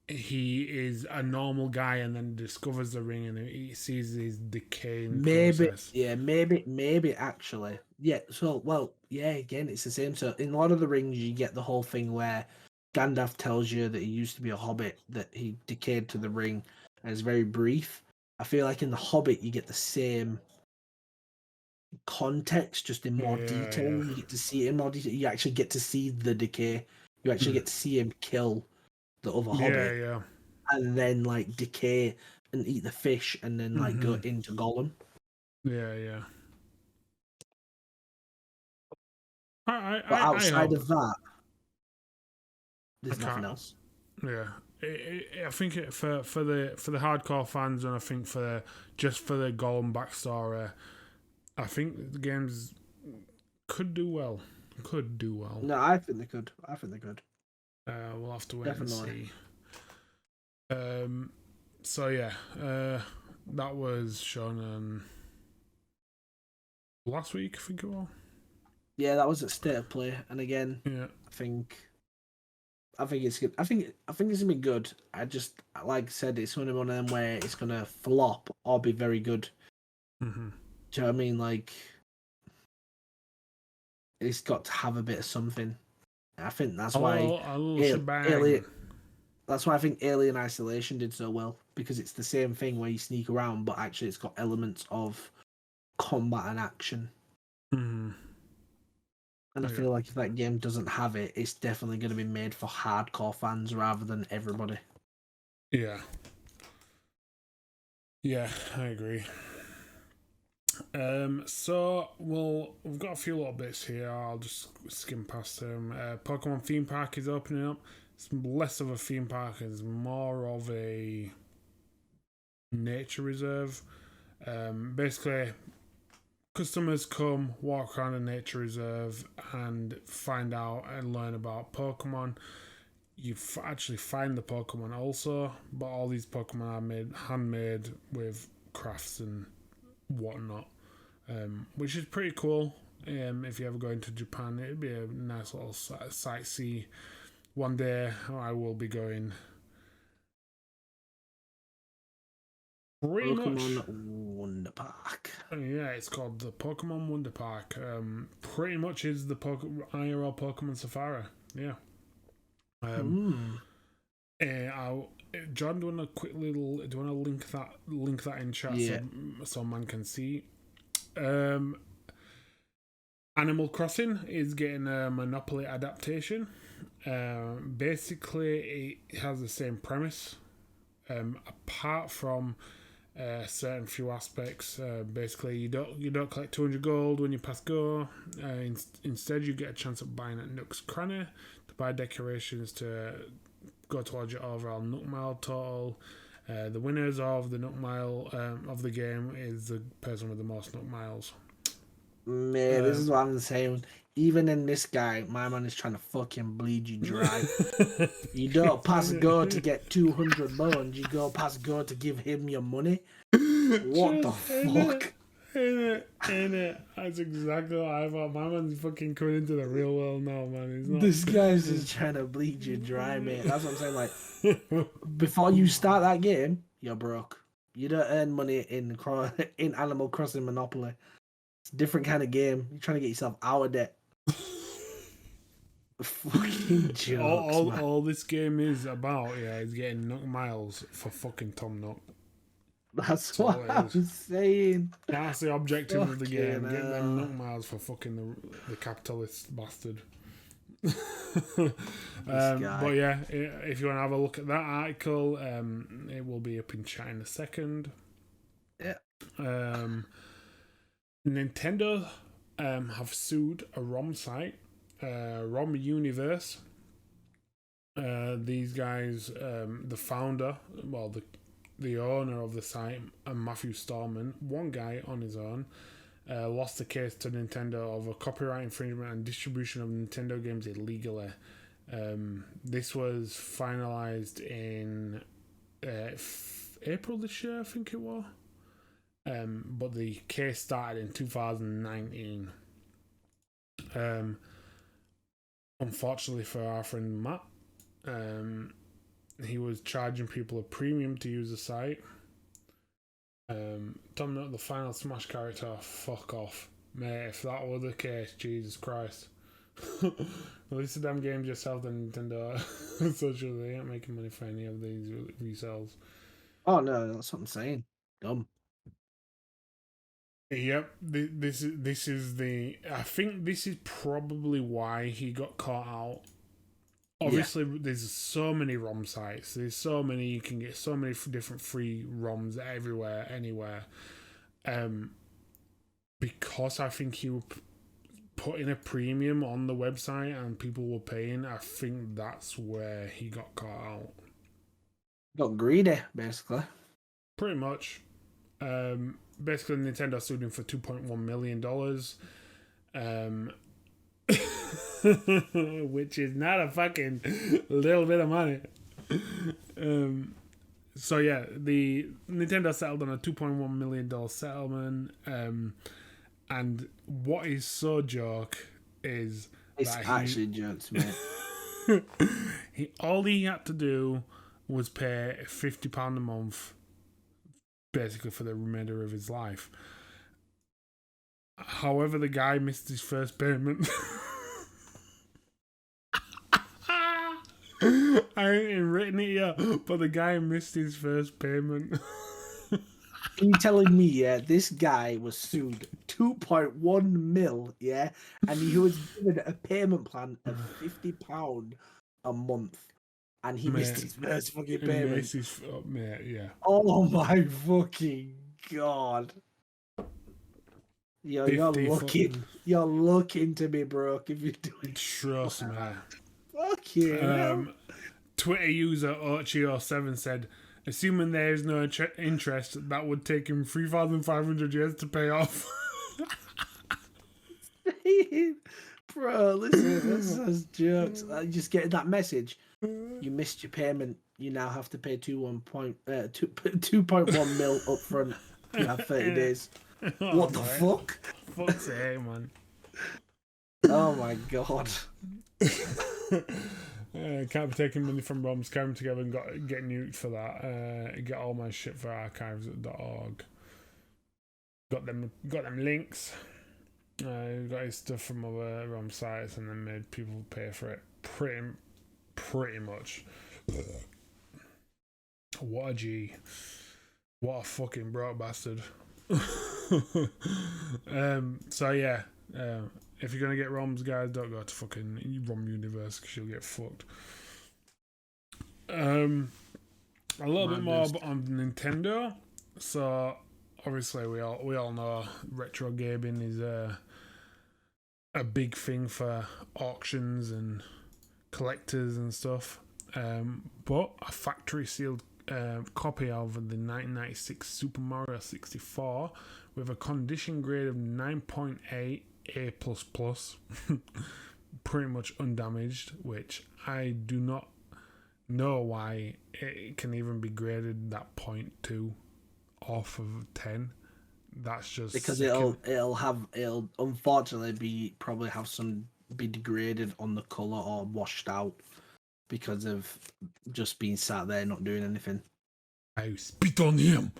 [SPEAKER 1] he is a normal guy and then discovers the ring and he sees his decaying process.
[SPEAKER 2] Maybe actually. Yeah, so, well, yeah, again, it's the same. So in Lord of the Rings, you get the whole thing where Gandalf tells you that he used to be a hobbit, that he decayed to the ring, and it's very brief. I feel like in The Hobbit, you get the same context, just in more detail.
[SPEAKER 1] Yeah.
[SPEAKER 2] You get to see it in more detail. You actually get to see the decay. You actually get to see him kill the other hobbit.
[SPEAKER 1] Yeah.
[SPEAKER 2] And then, like, decay and eat the fish and then, like, go into Gollum.
[SPEAKER 1] Yeah.
[SPEAKER 2] But outside of that, there's nothing else.
[SPEAKER 1] Yeah, I think for the hardcore fans, and I think for the Gollum backstory, I think the games could do well.
[SPEAKER 2] No, I think they could.
[SPEAKER 1] We'll have to wait and see. So yeah, that was shown last week, I think it was.
[SPEAKER 2] Yeah, that was at State of Play, and again,
[SPEAKER 1] yeah,
[SPEAKER 2] I think it's good. I think it's gonna be good. I just, like I said, it's one of them where it's gonna flop or be very good.
[SPEAKER 1] Mm-hmm.
[SPEAKER 2] Do you know what I mean? Like, it's got to have a bit of something. I think that's why Alien. That's why I think Alien Isolation did so well, because it's the same thing where you sneak around, but actually it's got elements of combat and action.
[SPEAKER 1] Mm-hmm.
[SPEAKER 2] And I feel like if that game doesn't have it, it's definitely going to be made for hardcore fans rather than everybody.
[SPEAKER 1] Yeah. Yeah, I agree. So we've got a few little bits here. I'll just skim past them. Pokemon theme park is opening up. It's less of a theme park, it's more of a nature reserve. Basically, customers come, walk around a nature reserve, and find out and learn about Pokemon. You actually find the Pokemon also, but all these Pokemon are handmade with crafts and whatnot, which is pretty cool. If you ever go into Japan, it'd be a nice little sightsee. One day I will be going Pretty
[SPEAKER 2] Pokemon
[SPEAKER 1] much.
[SPEAKER 2] Wonder Park.
[SPEAKER 1] Yeah, it's called the Pokemon Wonder Park. Pretty much is the IRL Pokemon Safari. Yeah. John, do you want a quick little? Do you want to link that in chat so man can see? Animal Crossing is getting a Monopoly adaptation. Basically, it has the same premise, apart from certain few aspects. Basically, you don't collect 200 gold when you pass go. Instead, you get a chance of buying at Nook's Cranny to buy decorations to go towards your overall Nook Mile total. The winners of the Nook Mile of the game is the person with the most Nook Miles.
[SPEAKER 2] Man, this is what I'm saying. Even in this guy, my man is trying to fucking bleed you dry. You don't pass go to get 200 bones. You go pass go to give him your money. What the fuck?
[SPEAKER 1] In it. That's exactly what I thought. My man's fucking coming into the real world now, man. He's not...
[SPEAKER 2] This guy's just trying to bleed you dry, mate. That's what I'm saying. Like, before you start that game, you're broke. You don't earn money in Animal Crossing Monopoly. It's a different kind of game. You're trying to get yourself out of debt. Fucking jokes,
[SPEAKER 1] all this game is about, is getting Nook Miles for fucking Tom Nook.
[SPEAKER 2] That's what I'm saying.
[SPEAKER 1] That's the objective of the game. Get them Nook Miles for fucking the capitalist bastard. But yeah, if you want to have a look at that article, it will be up in chat in a second.
[SPEAKER 2] Yeah.
[SPEAKER 1] Nintendo have sued a ROM site, ROM Universe. These guys, the founder, the owner of the site, Matthew Stallman, one guy on his own, lost the case to Nintendo over copyright infringement and distribution of Nintendo games illegally. This was finalized in April this year, I think it was. But the case started in 2019. Unfortunately for our friend Matt, he was charging people a premium to use the site. Tom Nook, the final Smash character, fuck off. Mate, if that were the case, Jesus Christ. Release the damn games yourself than Nintendo Social. They ain't making money for any of these resells.
[SPEAKER 2] Oh no, that's what I'm saying. Dumb.
[SPEAKER 1] Yep, this is the. I think this is probably why he got caught out. Obviously, there's so many ROM sites. There's so many, you can get so many different free ROMs everywhere, anywhere. Because I think he was putting a premium on the website and people were paying. I think that's where he got caught out.
[SPEAKER 2] Got greedy, basically.
[SPEAKER 1] Pretty much. Basically, Nintendo sued him for $2.1 million. Which is not a fucking little bit of money. So yeah, the Nintendo settled on a $2.1 million settlement. And what is so joke is
[SPEAKER 2] it's actually jokes, man.
[SPEAKER 1] All he had to do was pay £50 a month, basically for the remainder of his life. However, the guy missed his first payment. I ain't written it yet, but the guy missed his first payment.
[SPEAKER 2] Are you telling me, this guy was sued 2.1 mil, and he was given a payment plan of £50 a month, and he missed his first fucking payment. Oh my fucking god! You're looking to be broke if you're doing.
[SPEAKER 1] Trust me.
[SPEAKER 2] Fuck you.
[SPEAKER 1] Twitter user Ochio7 said, assuming there is no interest, that would take him 3,500 years to pay off.
[SPEAKER 2] Bro, listen, this is jokes. I just get that message. You missed your payment. You now have to pay 2.1 mil up front. You have 30 days. What the fuck?
[SPEAKER 1] Fuck's sake, man.
[SPEAKER 2] Oh my god.
[SPEAKER 1] Can't be taking money from ROMs, carry them together and get nuked for that. Get all my shit for archives.org. Got them links. Got his stuff from other ROM sites and then made people pay for it. Pretty much. What a G. What a fucking broke bastard. So yeah, if you're gonna get ROMs, guys, don't go to fucking ROM Universe because you'll get fucked. A little bit more on Nintendo. So obviously we all know retro gaming is a big thing for auctions and collectors and stuff. But a factory sealed copy of the 1996 Super Mario 64 with a condition grade of 9.8 A++, pretty much undamaged, which I do not know why it can even be graded that 0.2 off of 10. That's just
[SPEAKER 2] because it'll unfortunately be degraded on the color or washed out because of just being sat there not doing anything.
[SPEAKER 1] I spit on him.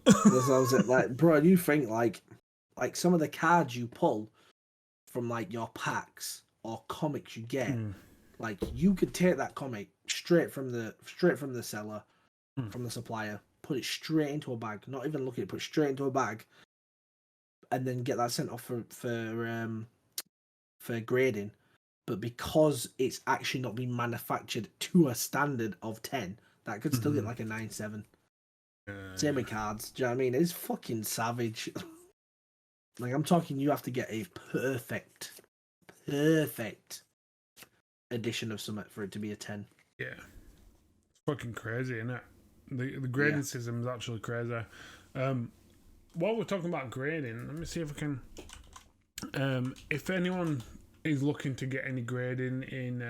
[SPEAKER 2] That's what I was like, bro. You think like some of the cards you pull from like your packs or comics you get, like you could take that comic straight from the seller, from the supplier, put it straight into a bag, not even look at it, put it straight into a bag, and then get that sent off for grading. But because it's actually not been manufactured to a standard of 10, that could still get like a 9.7. Same with cards. Do you know what I mean? It's fucking savage. Like, I'm talking, you have to get a perfect edition of something for it to be a 10.
[SPEAKER 1] Yeah. It's fucking crazy, isn't it? The grading system is actually crazy. While we're talking about grading, let me see if I can... if anyone is looking to get any grading in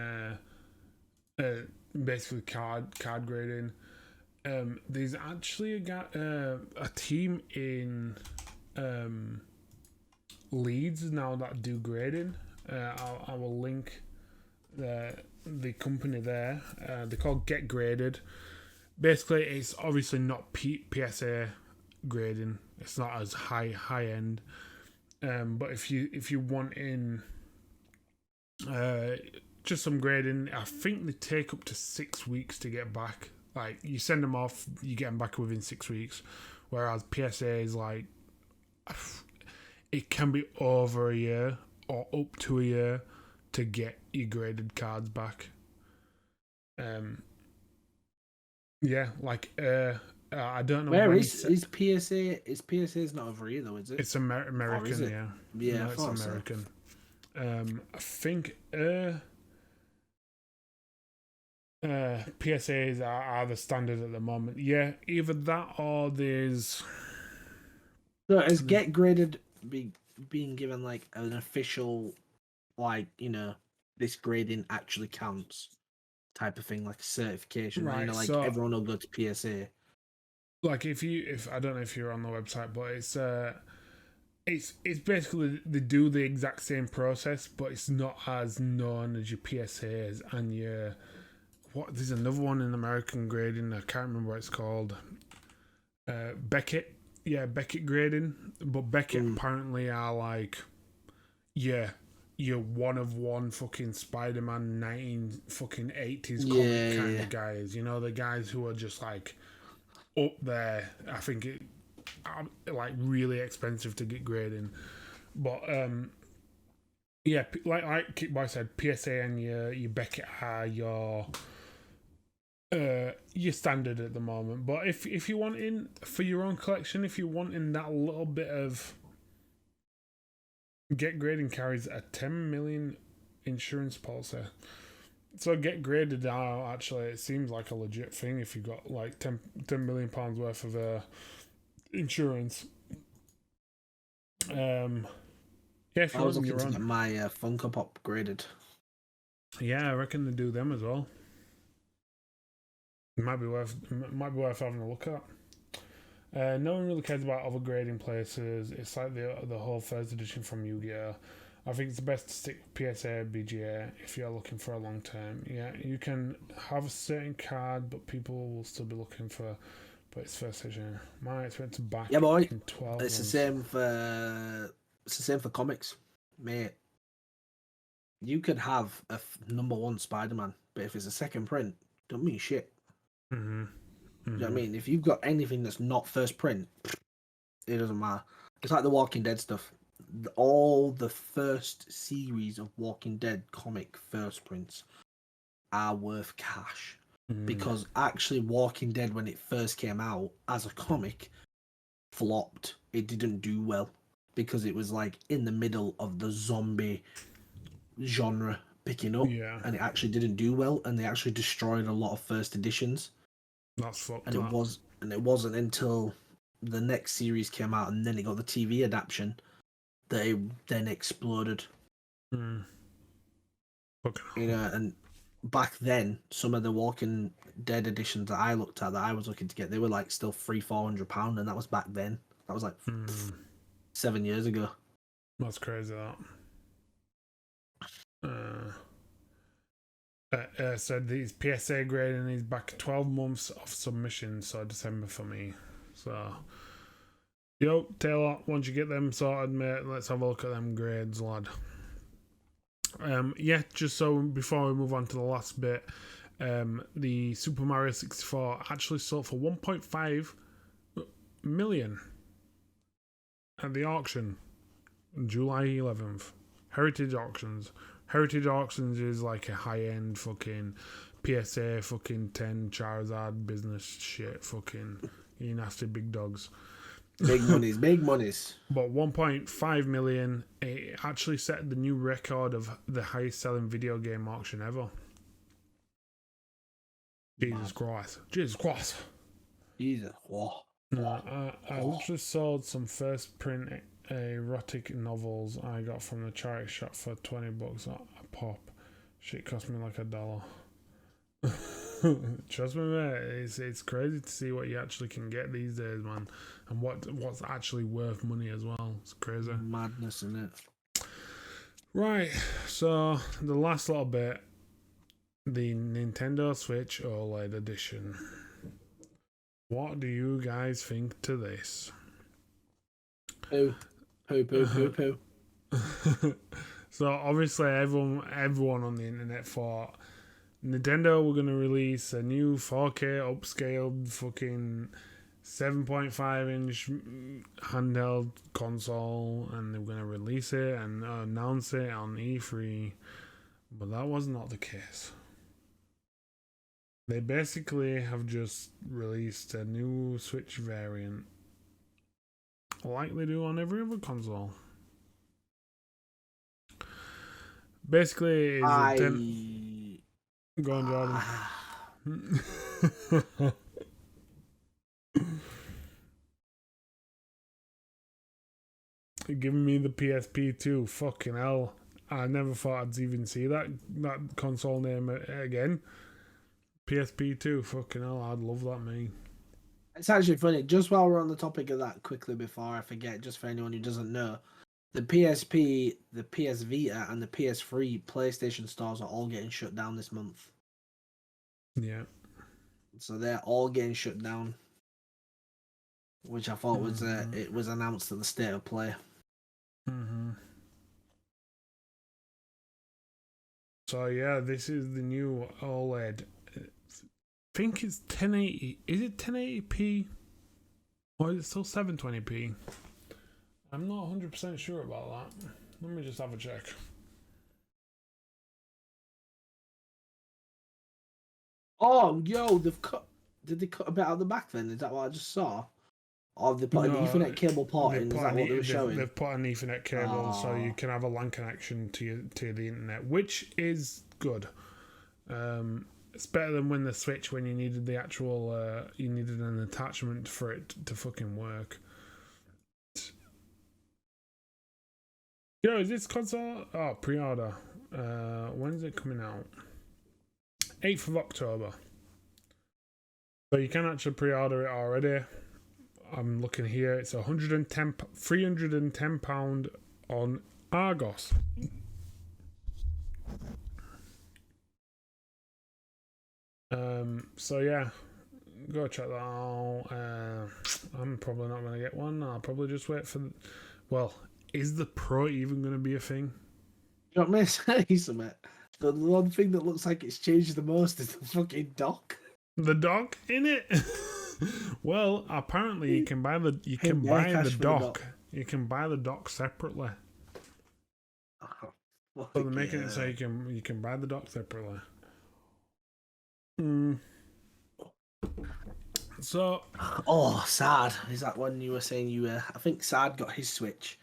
[SPEAKER 1] basically card grading, there's actually a team in Leeds now that do grading. I will link the company there. They're called Get Graded. Basically, it's obviously not PSA grading. It's not as high end. But if you want in just some grading, I think they take up to 6 weeks to get back. Like, you send them off, you get them back within 6 weeks. Whereas PSA is like, it can be over a year or up to a year to get your graded cards back. Yeah, like I don't know.
[SPEAKER 2] Where is PSA? PSA's not over here though, is it?
[SPEAKER 1] It's American,
[SPEAKER 2] is it?
[SPEAKER 1] yeah.
[SPEAKER 2] Yeah,
[SPEAKER 1] no, it's American. So. I think PSAs are the standard at the moment. Yeah, either that or there's.
[SPEAKER 2] So is Get Graded being given like an official, like, you know, this grading actually counts type of thing, like a certification, right? You know, like so, everyone will go to PSA.
[SPEAKER 1] Like if I don't know if you're on the website, but it's basically they do the exact same process, but it's not as known as your PSAs and your there's another one in American grading. I can't remember what it's called. Beckett, Beckett grading, but Beckett apparently are like, you're one of one fucking Spider-Man 1980s comic kind of guys. You know, the guys who are just like up there. I think it like really expensive to get grading, but like Kickboy said, PSA and your Beckett are your standard at the moment. But if you want in for your own collection, if you want in that little bit of Get Grading carries a 10 million insurance policy. So Get Graded now, actually, it seems like a legit thing if you've got like 10 million pounds worth of insurance. If you
[SPEAKER 2] I was looking to get my Funko Pop graded.
[SPEAKER 1] Yeah, I reckon they do them as well. It might be worth having a look at. No one really cares about other grading places. It's like the whole first edition from Yu-Gi-Oh! I think it's best to stick with PSA, BGA if you're looking for a long term. Yeah, you can have a certain card, but people will still be looking for. But it's first edition. My expense back
[SPEAKER 2] Yeah, boy.
[SPEAKER 1] in 12
[SPEAKER 2] It's
[SPEAKER 1] months.
[SPEAKER 2] The same for comics, mate. You could have a #1 Spider-Man, but if it's a second print, don't mean shit.
[SPEAKER 1] Mm-hmm.
[SPEAKER 2] Do you know what I mean? If you've got anything that's not first print, it doesn't matter. It's like the Walking Dead stuff. All the first series of Walking Dead comic first prints are worth cash. Because actually Walking Dead, when it first came out as a comic, flopped. It didn't do well because it was like in the middle of the zombie genre picking up, and it actually didn't do well, and they actually destroyed a lot of first editions.
[SPEAKER 1] That's fucked
[SPEAKER 2] and
[SPEAKER 1] up.
[SPEAKER 2] It wasn't until the next series came out and then it got the TV adaptation that it then exploded.
[SPEAKER 1] You
[SPEAKER 2] know, and back then some of the Walking Dead editions that I looked at, that I was looking to get, they were like still £300-400, and that was back then. That was like 7 years ago.
[SPEAKER 1] That's crazy, that. Said these PSA grading is back 12 months of submission, so December for me. So, yo, Taylor, once you get them sorted, mate, let's have a look at them grades, lad. Yeah, just so before we move on to the last bit, the Super Mario 64 actually sold for 1.5 million at the auction on July 11th. Heritage Auctions is like a high-end fucking PSA fucking 10 Charizard business shit, fucking you nasty big dogs.
[SPEAKER 2] Big monies.
[SPEAKER 1] But 1.5 million, it actually set the new record of the highest selling video game auction ever. Jesus Christ. I literally sold some first print erotic novels I got from the charity shop for $20 a pop. Shit cost me like $1. Trust me, mate, it's crazy to see what you actually can get these days, man, and what's actually worth money as well. It's crazy.
[SPEAKER 2] Madness, isn't it?
[SPEAKER 1] Right, so the last little bit, the Nintendo Switch OLED edition. What do you guys think to this?
[SPEAKER 2] Poo.
[SPEAKER 1] So obviously everyone on the internet thought Nintendo were going to release a new 4K upscaled fucking 7.5 inch handheld console, and they were going to release it and announce it on E3, but that was not the case. They basically have just released a new Switch variant, like they do on every other console. Basically, go on, Jordan. You're giving me the PSP too. Fucking hell. I never thought I'd even see that console name again. PSP 2, fucking hell, I'd love that, me.
[SPEAKER 2] It's actually funny, just while we're on the topic of that, quickly before I forget, just for anyone who doesn't know, the PSP, the PS Vita, and the PS3 PlayStation stores are all getting shut down this month.
[SPEAKER 1] Yeah.
[SPEAKER 2] So they're all getting shut down, which I thought was it was announced at the State of Play.
[SPEAKER 1] So yeah, this is the new OLED. I think it's 1080. Is it 1080p? Or is it still 720p? I'm not 100% sure about that. Let me just have a check.
[SPEAKER 2] Oh, yo, they've cut. Did they cut a bit out of the back then? Is that what I just saw? Or they put an Ethernet cable port in? Is that what they were showing?
[SPEAKER 1] They've put an Ethernet cable so you can have a LAN connection to the internet, which is good. It's better than when the Switch, when you needed the actual, you needed an attachment for it to fucking work. Yo, is this console? Oh, pre-order. When is it coming out? 8th of October. So you can actually pre-order it already. I'm looking here. It's £310 on Argos. So yeah, go check that out. I'm probably not going to get one. I'll probably just wait for. Well, is the Pro even going to be a thing?
[SPEAKER 2] You know what I say, something? The one thing that looks like it's changed the most is the fucking dock.
[SPEAKER 1] The dock in it. Well, apparently you can buy the dock. You can buy the dock separately.
[SPEAKER 2] Oh,
[SPEAKER 1] so they're making it so you can buy the dock separately. So,
[SPEAKER 2] Sad. Is that when you were saying I think Sad got his Switch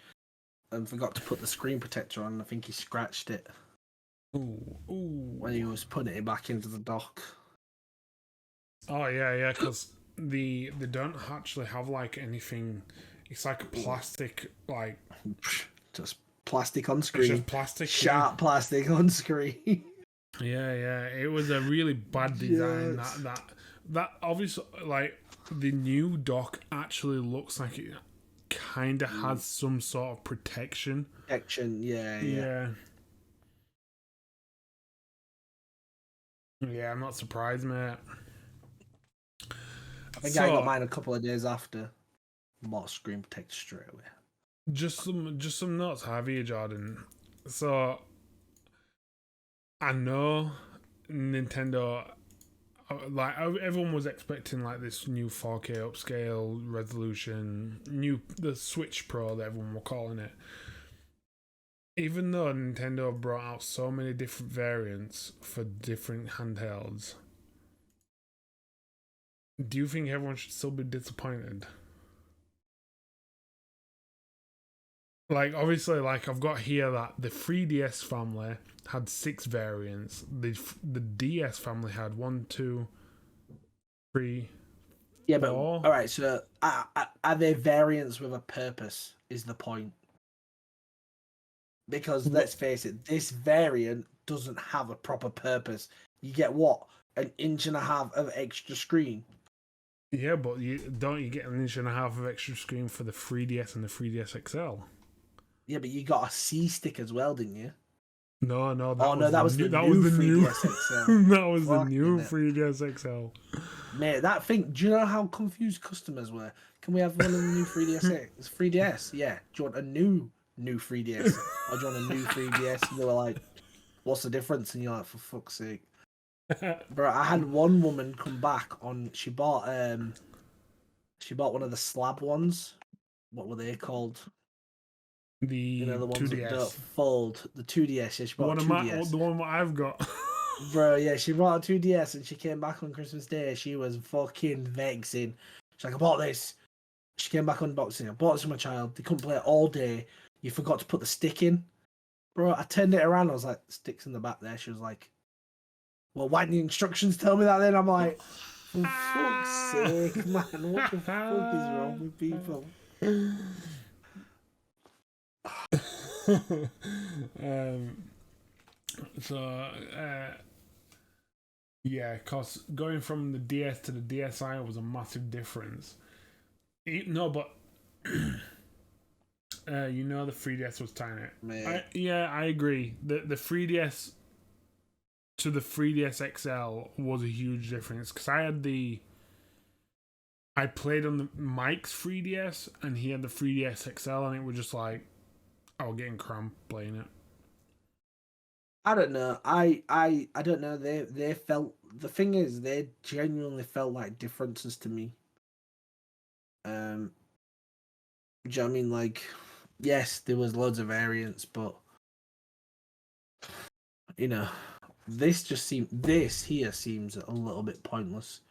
[SPEAKER 2] and forgot to put the screen protector on. I think he scratched it.
[SPEAKER 1] Ooh.
[SPEAKER 2] When he was putting it back into the dock.
[SPEAKER 1] Oh yeah, because they don't actually have like anything. It's like a plastic, like
[SPEAKER 2] just plastic on screen.
[SPEAKER 1] It's just plastic,
[SPEAKER 2] sharp plastic on screen.
[SPEAKER 1] Yeah. It was a really bad design. Yes. That obviously, like, the new dock actually looks like it kind of has some sort of protection.
[SPEAKER 2] Yeah.
[SPEAKER 1] Yeah, I'm not surprised, mate.
[SPEAKER 2] I think I got mine a couple of days after. Bought screen protector straight away.
[SPEAKER 1] Just some notes, have you, Jordan? So I know Nintendo, like, everyone was expecting like this new 4K upscale resolution, the Switch Pro that everyone were calling it. Even though Nintendo brought out so many different variants for different handhelds, do you think everyone should still be disappointed? Like, obviously, like, I've got here that the 3DS family had 6 variants. The DS family had 1, 2, 3,
[SPEAKER 2] yeah,
[SPEAKER 1] 4.
[SPEAKER 2] But all right. So are they variants with a purpose? Is the point? Because let's face it, this variant doesn't have a proper purpose. You get what? An inch and a half of extra screen.
[SPEAKER 1] Yeah, but you get an inch and a half of extra screen for the 3DS and the 3DS XL.
[SPEAKER 2] Yeah, but you got a C stick as well, didn't you?
[SPEAKER 1] No, that
[SPEAKER 2] was the new 3DS XL.
[SPEAKER 1] That was the new 3DS XL.
[SPEAKER 2] Mate, that thing, do you know how confused customers were? Can we have one of the new 3DS? It's 3DS, yeah. Do you want a new 3DS? Or do you want a new 3DS? And they were like, what's the difference? And you're like, for fuck's sake. Bro, I had one woman come back on, she bought one of the slab ones. What were they called?
[SPEAKER 1] The
[SPEAKER 2] ones
[SPEAKER 1] 2DS.
[SPEAKER 2] That don't fold. The 2DS. Yeah, she bought a 2DS.
[SPEAKER 1] The one I've got.
[SPEAKER 2] Bro, yeah, she brought a 2DS and she came back on Christmas Day. She was fucking vexing. She's like, I bought this. She came back unboxing. I bought this for my child. They couldn't play it all day. You forgot to put the stick in. Bro, I turned it around. I was like, stick's in the back there. She was like, well, why didn't the instructions tell me that then? I'm like, for fuck's sake, man. What the fuck is wrong with people?
[SPEAKER 1] Yeah, because going from the DS to the DSi was a massive difference. No, but the 3DS was tiny. I agree. The 3DS to the 3DS XL was a huge difference, because I played on Mike's 3DS and he had the 3DS XL, and it was just like, I was getting cramp playing it.
[SPEAKER 2] I don't know. I don't know. They felt, the thing is, they genuinely felt like differences to me. Do you know what I mean? Like, yes, there was loads of variants, but this here seems a little bit pointless.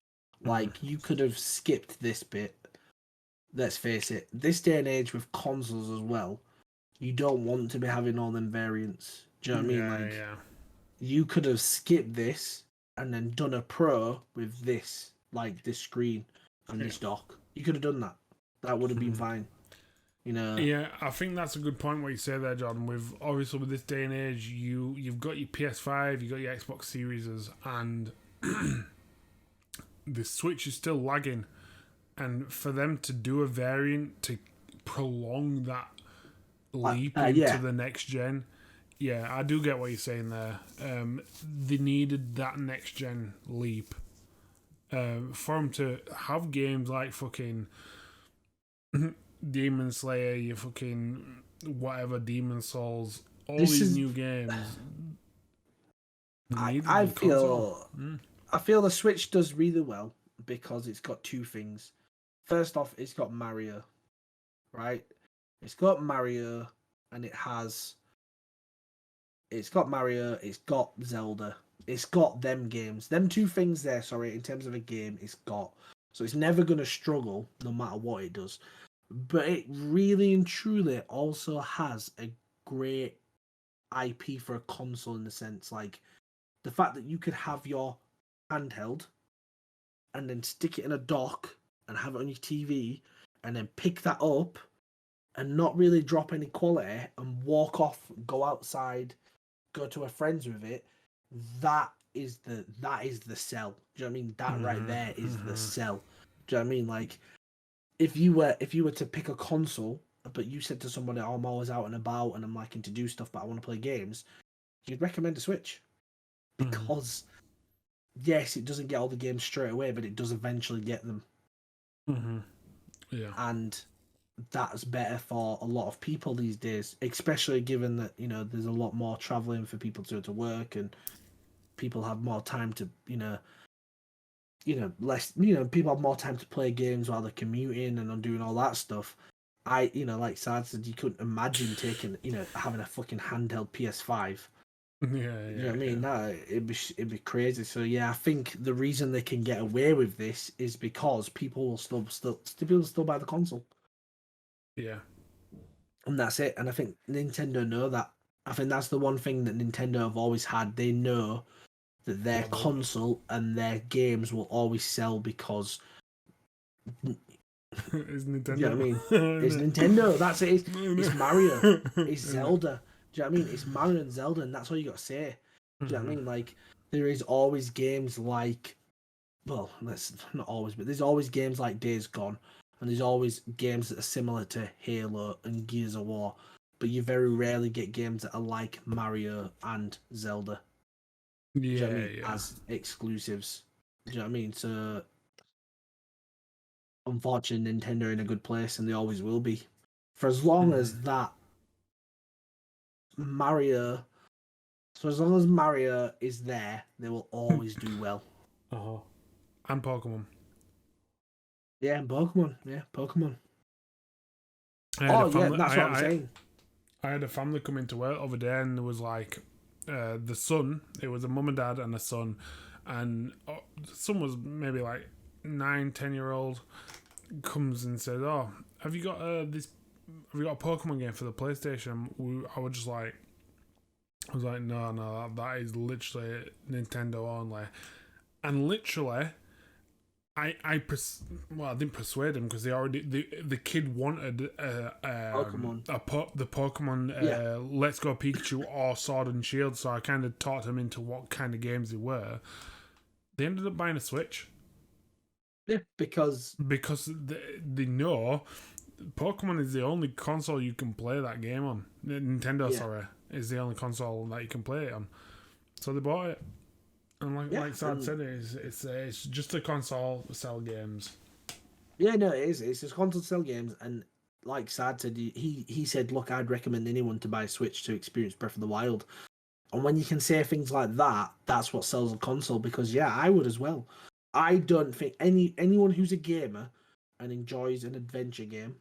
[SPEAKER 2] Like, you could have skipped this bit. Let's face it, this day and age with consoles as well, you don't want to be having all them variants. Do you know what I mean? Like, you could have skipped this and then done a Pro with this, like this screen and this dock. You could have done that. That would have been fine.
[SPEAKER 1] Yeah, I think that's a good point what you say there, Jordan. With this day and age, you've got your PS5, you've got your Xbox Series, and the Switch is still lagging. And for them to do a variant to prolong that leap into
[SPEAKER 2] yeah.
[SPEAKER 1] the next gen. Yeah, I do get what you're saying there. They needed that next gen leap for them to have games like fucking Demon Slayer, your fucking whatever, Demon Souls, all
[SPEAKER 2] This
[SPEAKER 1] these
[SPEAKER 2] is
[SPEAKER 1] new games. They
[SPEAKER 2] I
[SPEAKER 1] needed
[SPEAKER 2] I
[SPEAKER 1] the console.
[SPEAKER 2] feel I feel the Switch does really well because it's got two things. First off, it's got Mario, right? It's got Mario, and it's got Mario, it's got Zelda, it's got them games. Them two things there, sorry, in terms of a game, it's got. So it's never going to struggle no matter what it does. But it really and truly also has a great IP for a console in the sense like the fact that you could have your handheld and then stick it in a dock and have it on your TV and then pick that up and not really drop any quality and walk off, go outside, go to a friend's with it, that is the sell. Do you know what I mean? That right there is the sell. Do you know what I mean? Like if you were to pick a console, but you said to somebody, oh, I'm always out and about and I'm liking to do stuff, but I want to play games, you'd recommend a Switch because yes, it doesn't get all the games straight away, but it does eventually get them.
[SPEAKER 1] Yeah,
[SPEAKER 2] and that's better for a lot of people these days, especially given that there's a lot more traveling for people to go to work and people have more time to less people have more time to play games while they're commuting and on doing all that stuff. Like Sad said, you couldn't imagine taking having a fucking handheld PS5.
[SPEAKER 1] yeah,
[SPEAKER 2] You know what I mean? No, it'd be crazy. So yeah, I think the reason they can get away with this is because people will still buy the console.
[SPEAKER 1] Yeah.
[SPEAKER 2] And that's it. And I think Nintendo know that. I think that's the one thing that Nintendo have always had. They know that their console and their games will always sell because
[SPEAKER 1] It's Nintendo.
[SPEAKER 2] you know what I mean? It's Nintendo. That's it. It's Mario. It's Zelda. Do you know what I mean? It's Mario and Zelda, and that's all you got to say. Do you know what I mean? Like there is always games like, well, that's not always, but there's always games like Days Gone, and there's always games that are similar to Halo and Gears of War, but you very rarely get games that are like Mario and Zelda.
[SPEAKER 1] Yeah,
[SPEAKER 2] Do you know what I mean?
[SPEAKER 1] yeah.
[SPEAKER 2] As exclusives. Do you know what I mean? So unfortunately Nintendo are in a good place and they always will be. For as long as that Mario as long as Mario is there, they will always do well.
[SPEAKER 1] And Pokemon.
[SPEAKER 2] Yeah, and Pokemon. Yeah, Pokemon.
[SPEAKER 1] That's
[SPEAKER 2] what I'm saying.
[SPEAKER 1] I had a family come into work over there, and there was like the son. It was a mum and dad and a son, and the son was maybe like 9-10-year-old. Comes and says, "Oh, have you got this? Have you got a Pokemon game for the PlayStation?" I was like, no, that is literally Nintendo only, and literally. I didn't persuade him because the kid wanted
[SPEAKER 2] Pokemon.
[SPEAKER 1] the Pokemon Let's Go Pikachu or Sword and Shield, so I kind of taught him into what kind of games they were. They ended up buying a Switch.
[SPEAKER 2] Yeah, because
[SPEAKER 1] they know Pokemon is the only console you can play that game on. Nintendo, sorry, is the only console that you can play it on. So they bought it. And like Sad said, it's just a console to sell games.
[SPEAKER 2] Yeah, no, it is. It's just console to sell games, and like Sad said, he said, look, I'd recommend anyone to buy a Switch to experience Breath of the Wild. And when you can say things like that, that's what sells a console. Because yeah, I would as well. I don't think anyone who's a gamer and enjoys an adventure game,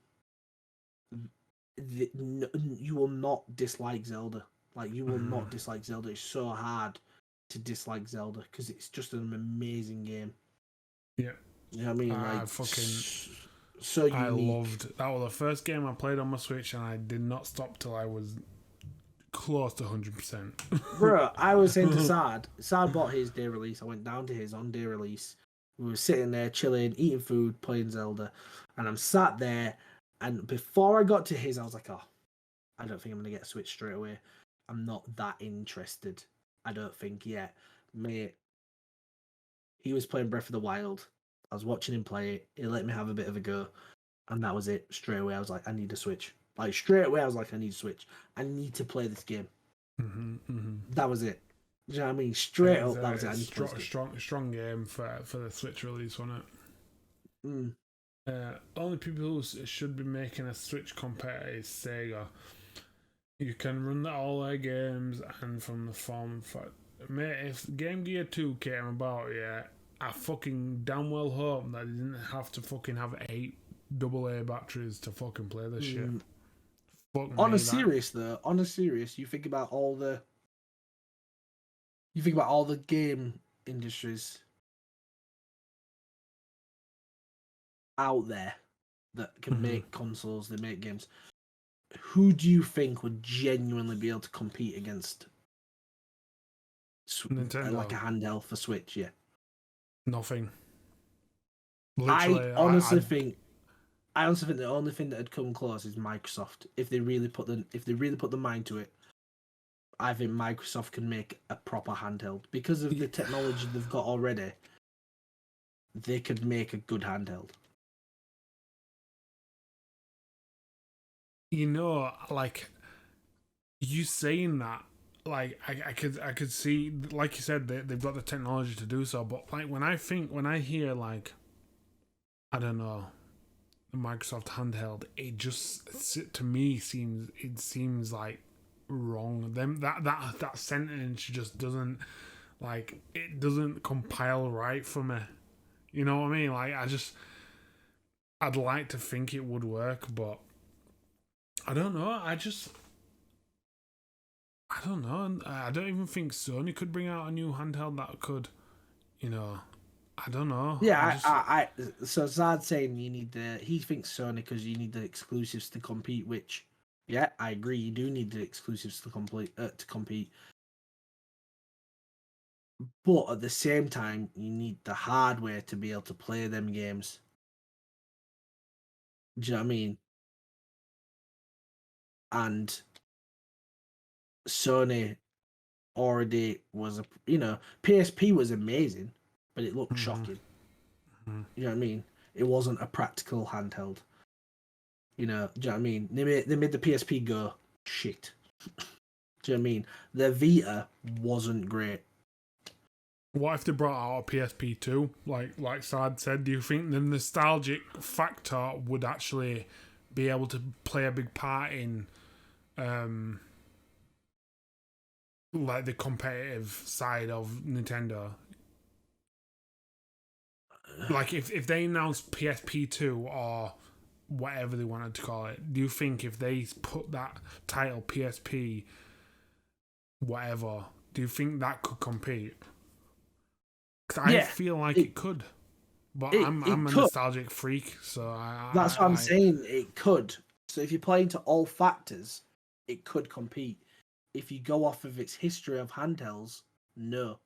[SPEAKER 2] you will not dislike Zelda. Like you will not dislike Zelda. It's so hard to dislike Zelda because it's just an amazing game.
[SPEAKER 1] Yeah,
[SPEAKER 2] you know what I mean.
[SPEAKER 1] I
[SPEAKER 2] Like
[SPEAKER 1] so unique. I loved that. Was the first game I played on my Switch, and I did not stop till I was close to 100%.
[SPEAKER 2] Bro, I was saying to Sad bought his day release. I went down to his on day release. We were sitting there chilling, eating food, playing Zelda, and I'm sat there. And before I got to his, I was like, oh, I don't think I'm gonna get a Switch straight away. I'm not that interested. I don't think yet. Mate, he was playing Breath of the Wild. I was watching him play it. He let me have a bit of a go. And that was it. Straight away, I was like, I need a Switch. Like straight away, I was like, I need Switch. I need to play this game. That was it. Do you know what I mean? Straight up, that was it. I need to play this game.
[SPEAKER 1] Strong game for the Switch release, wasn't it? Only people who should be making a Switch competitor is Sega. You can run all their games, and from the form factor, mate, if Game Gear 2 came about, I fucking damn well hope that they didn't have to fucking have 8 AA batteries to fucking play this shit.
[SPEAKER 2] On a serious, you think about all the game industries out there that can make consoles, they make games. Who do you think would genuinely be able to compete against
[SPEAKER 1] Nintendo?
[SPEAKER 2] Like a handheld for Switch? Yeah,
[SPEAKER 1] nothing.
[SPEAKER 2] Literally, I honestly think the only thing that had come close is Microsoft. If they really put the mind to it, I think Microsoft can make a proper handheld because of the technology they've got already. They could make a good handheld.
[SPEAKER 1] You know, like you saying that, like I could see, like you said, they've got the technology to do so. But like when I hear like, I don't know, the Microsoft handheld, it just to me seems like wrong. That sentence just doesn't compile right for me. You know what I mean? Like I'd like to think it would work, but I don't know. I don't know. I don't even think Sony could bring out a new handheld that could, you know. I don't know.
[SPEAKER 2] Yeah, so Zad saying he thinks Sony because you need the exclusives to compete. Which, yeah, I agree. You do need the exclusives to compete. But at the same time, you need the hardware to be able to play them games. Do you know what I mean? And Sony already was PSP was amazing, but it looked shocking. You know what I mean? It wasn't a practical handheld. Do you know what I mean? They made the PSP go shit. Do you know what I mean? The Vita wasn't great.
[SPEAKER 1] What if they brought out a PSP 2? Like Sad said, do you think the nostalgic factor would actually be able to play a big part in like the competitive side of Nintendo? Like if they announced PSP 2 or whatever they wanted to call it, do you think if they put that title PSP whatever, do you think that could compete? Because I feel like it could, but I'm a nostalgic freak, so
[SPEAKER 2] that's what I'm saying. It could. So if you're playing to all factors, it could compete. If you go off of its history of handhelds, no.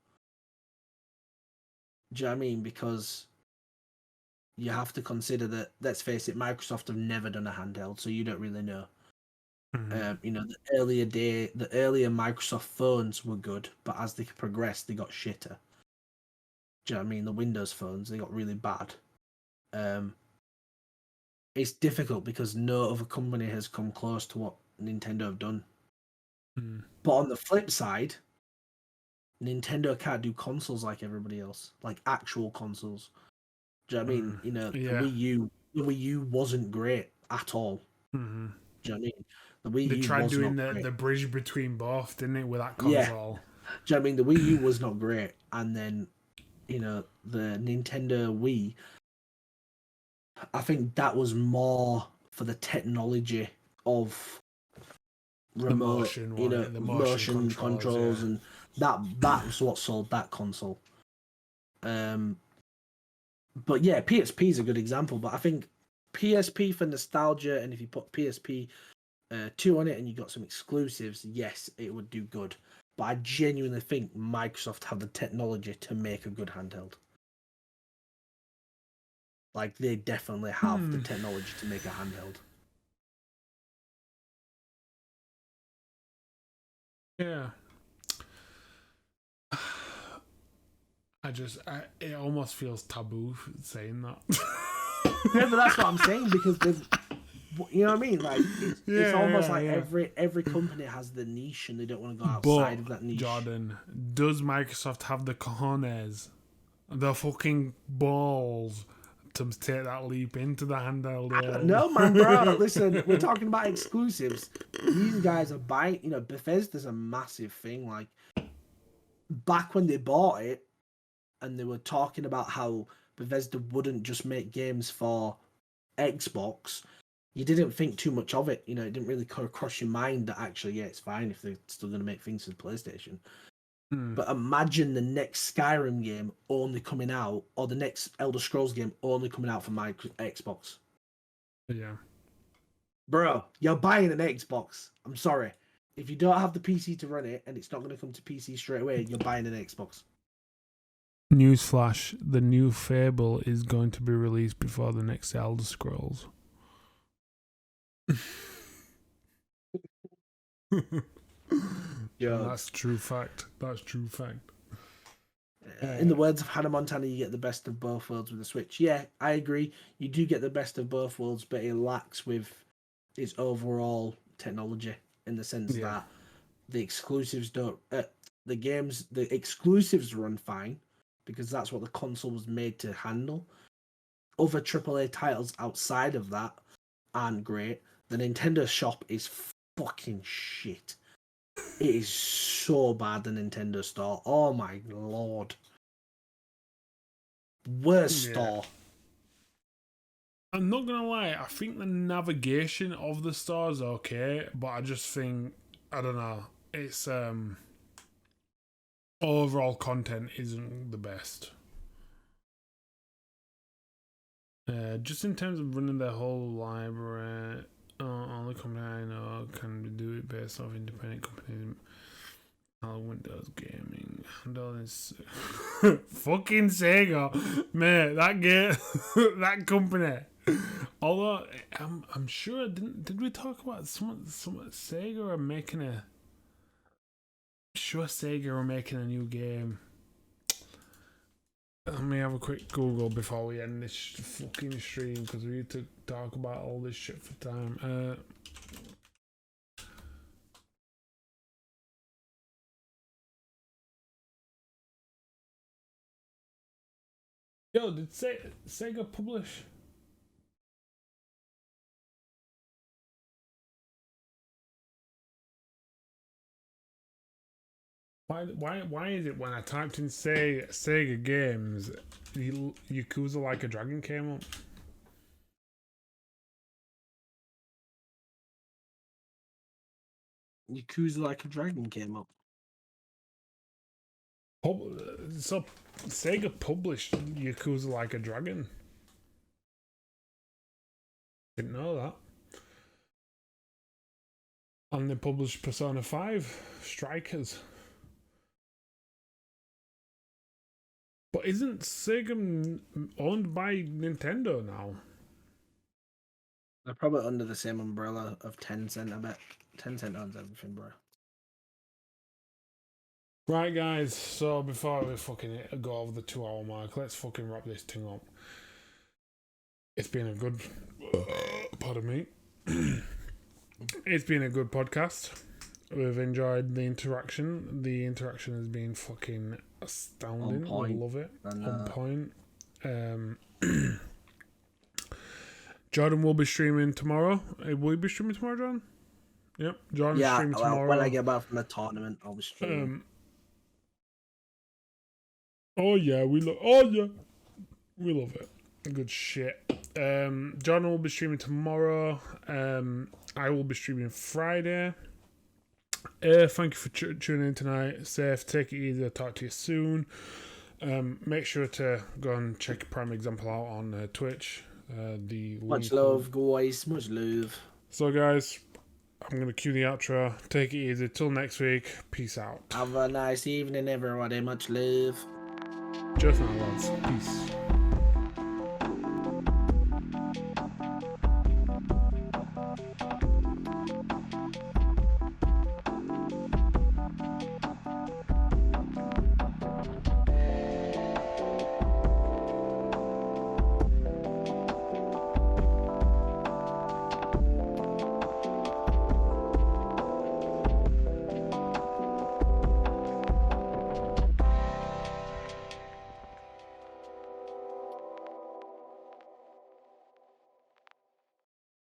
[SPEAKER 2] Do you know what I mean? Because you have to consider that, let's face it, Microsoft have never done a handheld, so you don't really know. The earlier Microsoft phones were good, but as they progressed, they got shitter. Do you know what I mean? The Windows phones, they got really bad. It's difficult because no other company has come close to what Nintendo have done. But on the flip side, Nintendo can't do consoles like everybody else, like actual consoles. Do you know what I mean? The Wii U wasn't great at all. Do you know what I mean? The Wii
[SPEAKER 1] they
[SPEAKER 2] U
[SPEAKER 1] tried
[SPEAKER 2] was
[SPEAKER 1] doing
[SPEAKER 2] not great.
[SPEAKER 1] the bridge between both, didn't it, with that console?
[SPEAKER 2] Yeah. Do you know what I mean? The Wii U was not great, and then the Nintendo Wii, I think that was more for the technology of remote, the motion controls, and that was what sold that console. But yeah, PSP is a good example. But I think PSP for nostalgia, and if you put PSP 2 on it and you got some exclusives, yes, it would do good. But I genuinely think Microsoft have the technology to make a good handheld. Like, they definitely have the technology to make a handheld.
[SPEAKER 1] Yeah. It almost feels taboo saying that.
[SPEAKER 2] Yeah, but that's what I'm saying, because You know what I mean? Like it's almost like every company has the niche and they don't want to go outside of that niche.
[SPEAKER 1] Jordan, does Microsoft have the cojones, the fucking balls, to take that leap into the handheld world?
[SPEAKER 2] No, man, bro. Listen, we're talking about exclusives. These guys are buying. You know, Bethesda's a massive thing. Like back when they bought it, and they were talking about how Bethesda wouldn't just make games for Xbox. You didn't think too much of it. You know, it didn't really cross your mind that actually, yeah, it's fine if they're still going to make things for the PlayStation. But imagine the next Skyrim game only coming out, or the next Elder Scrolls game only coming out for my Xbox.
[SPEAKER 1] Yeah.
[SPEAKER 2] Bro, you're buying an Xbox. I'm sorry. If you don't have the PC to run it, and it's not going to come to PC straight away, you're buying an Xbox.
[SPEAKER 1] Newsflash, the new Fable is going to be released before the next Elder Scrolls. Yeah, that's true fact.
[SPEAKER 2] In the words of Hannah Montana, you get the best of both worlds with the Switch. Yeah, I agree. You do get the best of both worlds, but it lacks with its overall technology in the sense that the exclusives don't. The exclusives run fine because that's what the console was made to handle. Other AAA titles outside of that aren't great. The Nintendo shop is fucking shit. It is so bad, the Nintendo store. Oh my lord. Worst store.
[SPEAKER 1] I'm not gonna lie, I think the navigation of the store is okay, but I just think, I don't know, it's overall content isn't the best. Just in terms of running their whole library, only company I know can do it based off independent companies. Windows Gaming. Fucking Sega, mate. That game, that company. Although I'm sure did we talk about some Sega are making a. Sure, Sega are making a new game. Let me have a quick Google before we end this fucking stream because we need to talk about all this shit for time. Yo, did Sega publish? Why is it when I typed in Sega games, Yakuza Like a Dragon came up?
[SPEAKER 2] Yakuza Like a Dragon came up.
[SPEAKER 1] So Sega published Yakuza Like a Dragon. Didn't know that. And they published Persona 5 Strikers. But isn't Sega owned by Nintendo now?
[SPEAKER 2] They're probably under the same umbrella of Tencent, I bet. Tencent owns everything, bro.
[SPEAKER 1] Right, guys, so before we fucking go over the 2 hour mark, let's fucking wrap this thing up. It's been a good... pardon me. It's been a good podcast. We've enjoyed the interaction. The interaction has been fucking astounding. I love it. On point. Jordan will be streaming tomorrow. Will you be streaming tomorrow, John? Yep. Jordan's streaming tomorrow.
[SPEAKER 2] When I get back from the tournament, I'll be streaming.
[SPEAKER 1] We love it. Good shit. John will be streaming tomorrow. I will be streaming Friday. Thank you for tuning in tonight. Safe, take it easy. I'll talk to you soon. Make sure to go and check Prime Example out on Twitch.
[SPEAKER 2] Much love, guys. Much love.
[SPEAKER 1] So, guys, I'm going to cue the outro. Take it easy. Till next week. Peace out.
[SPEAKER 2] Have a nice evening, everybody. Much love.
[SPEAKER 1] Just now, lads. Peace.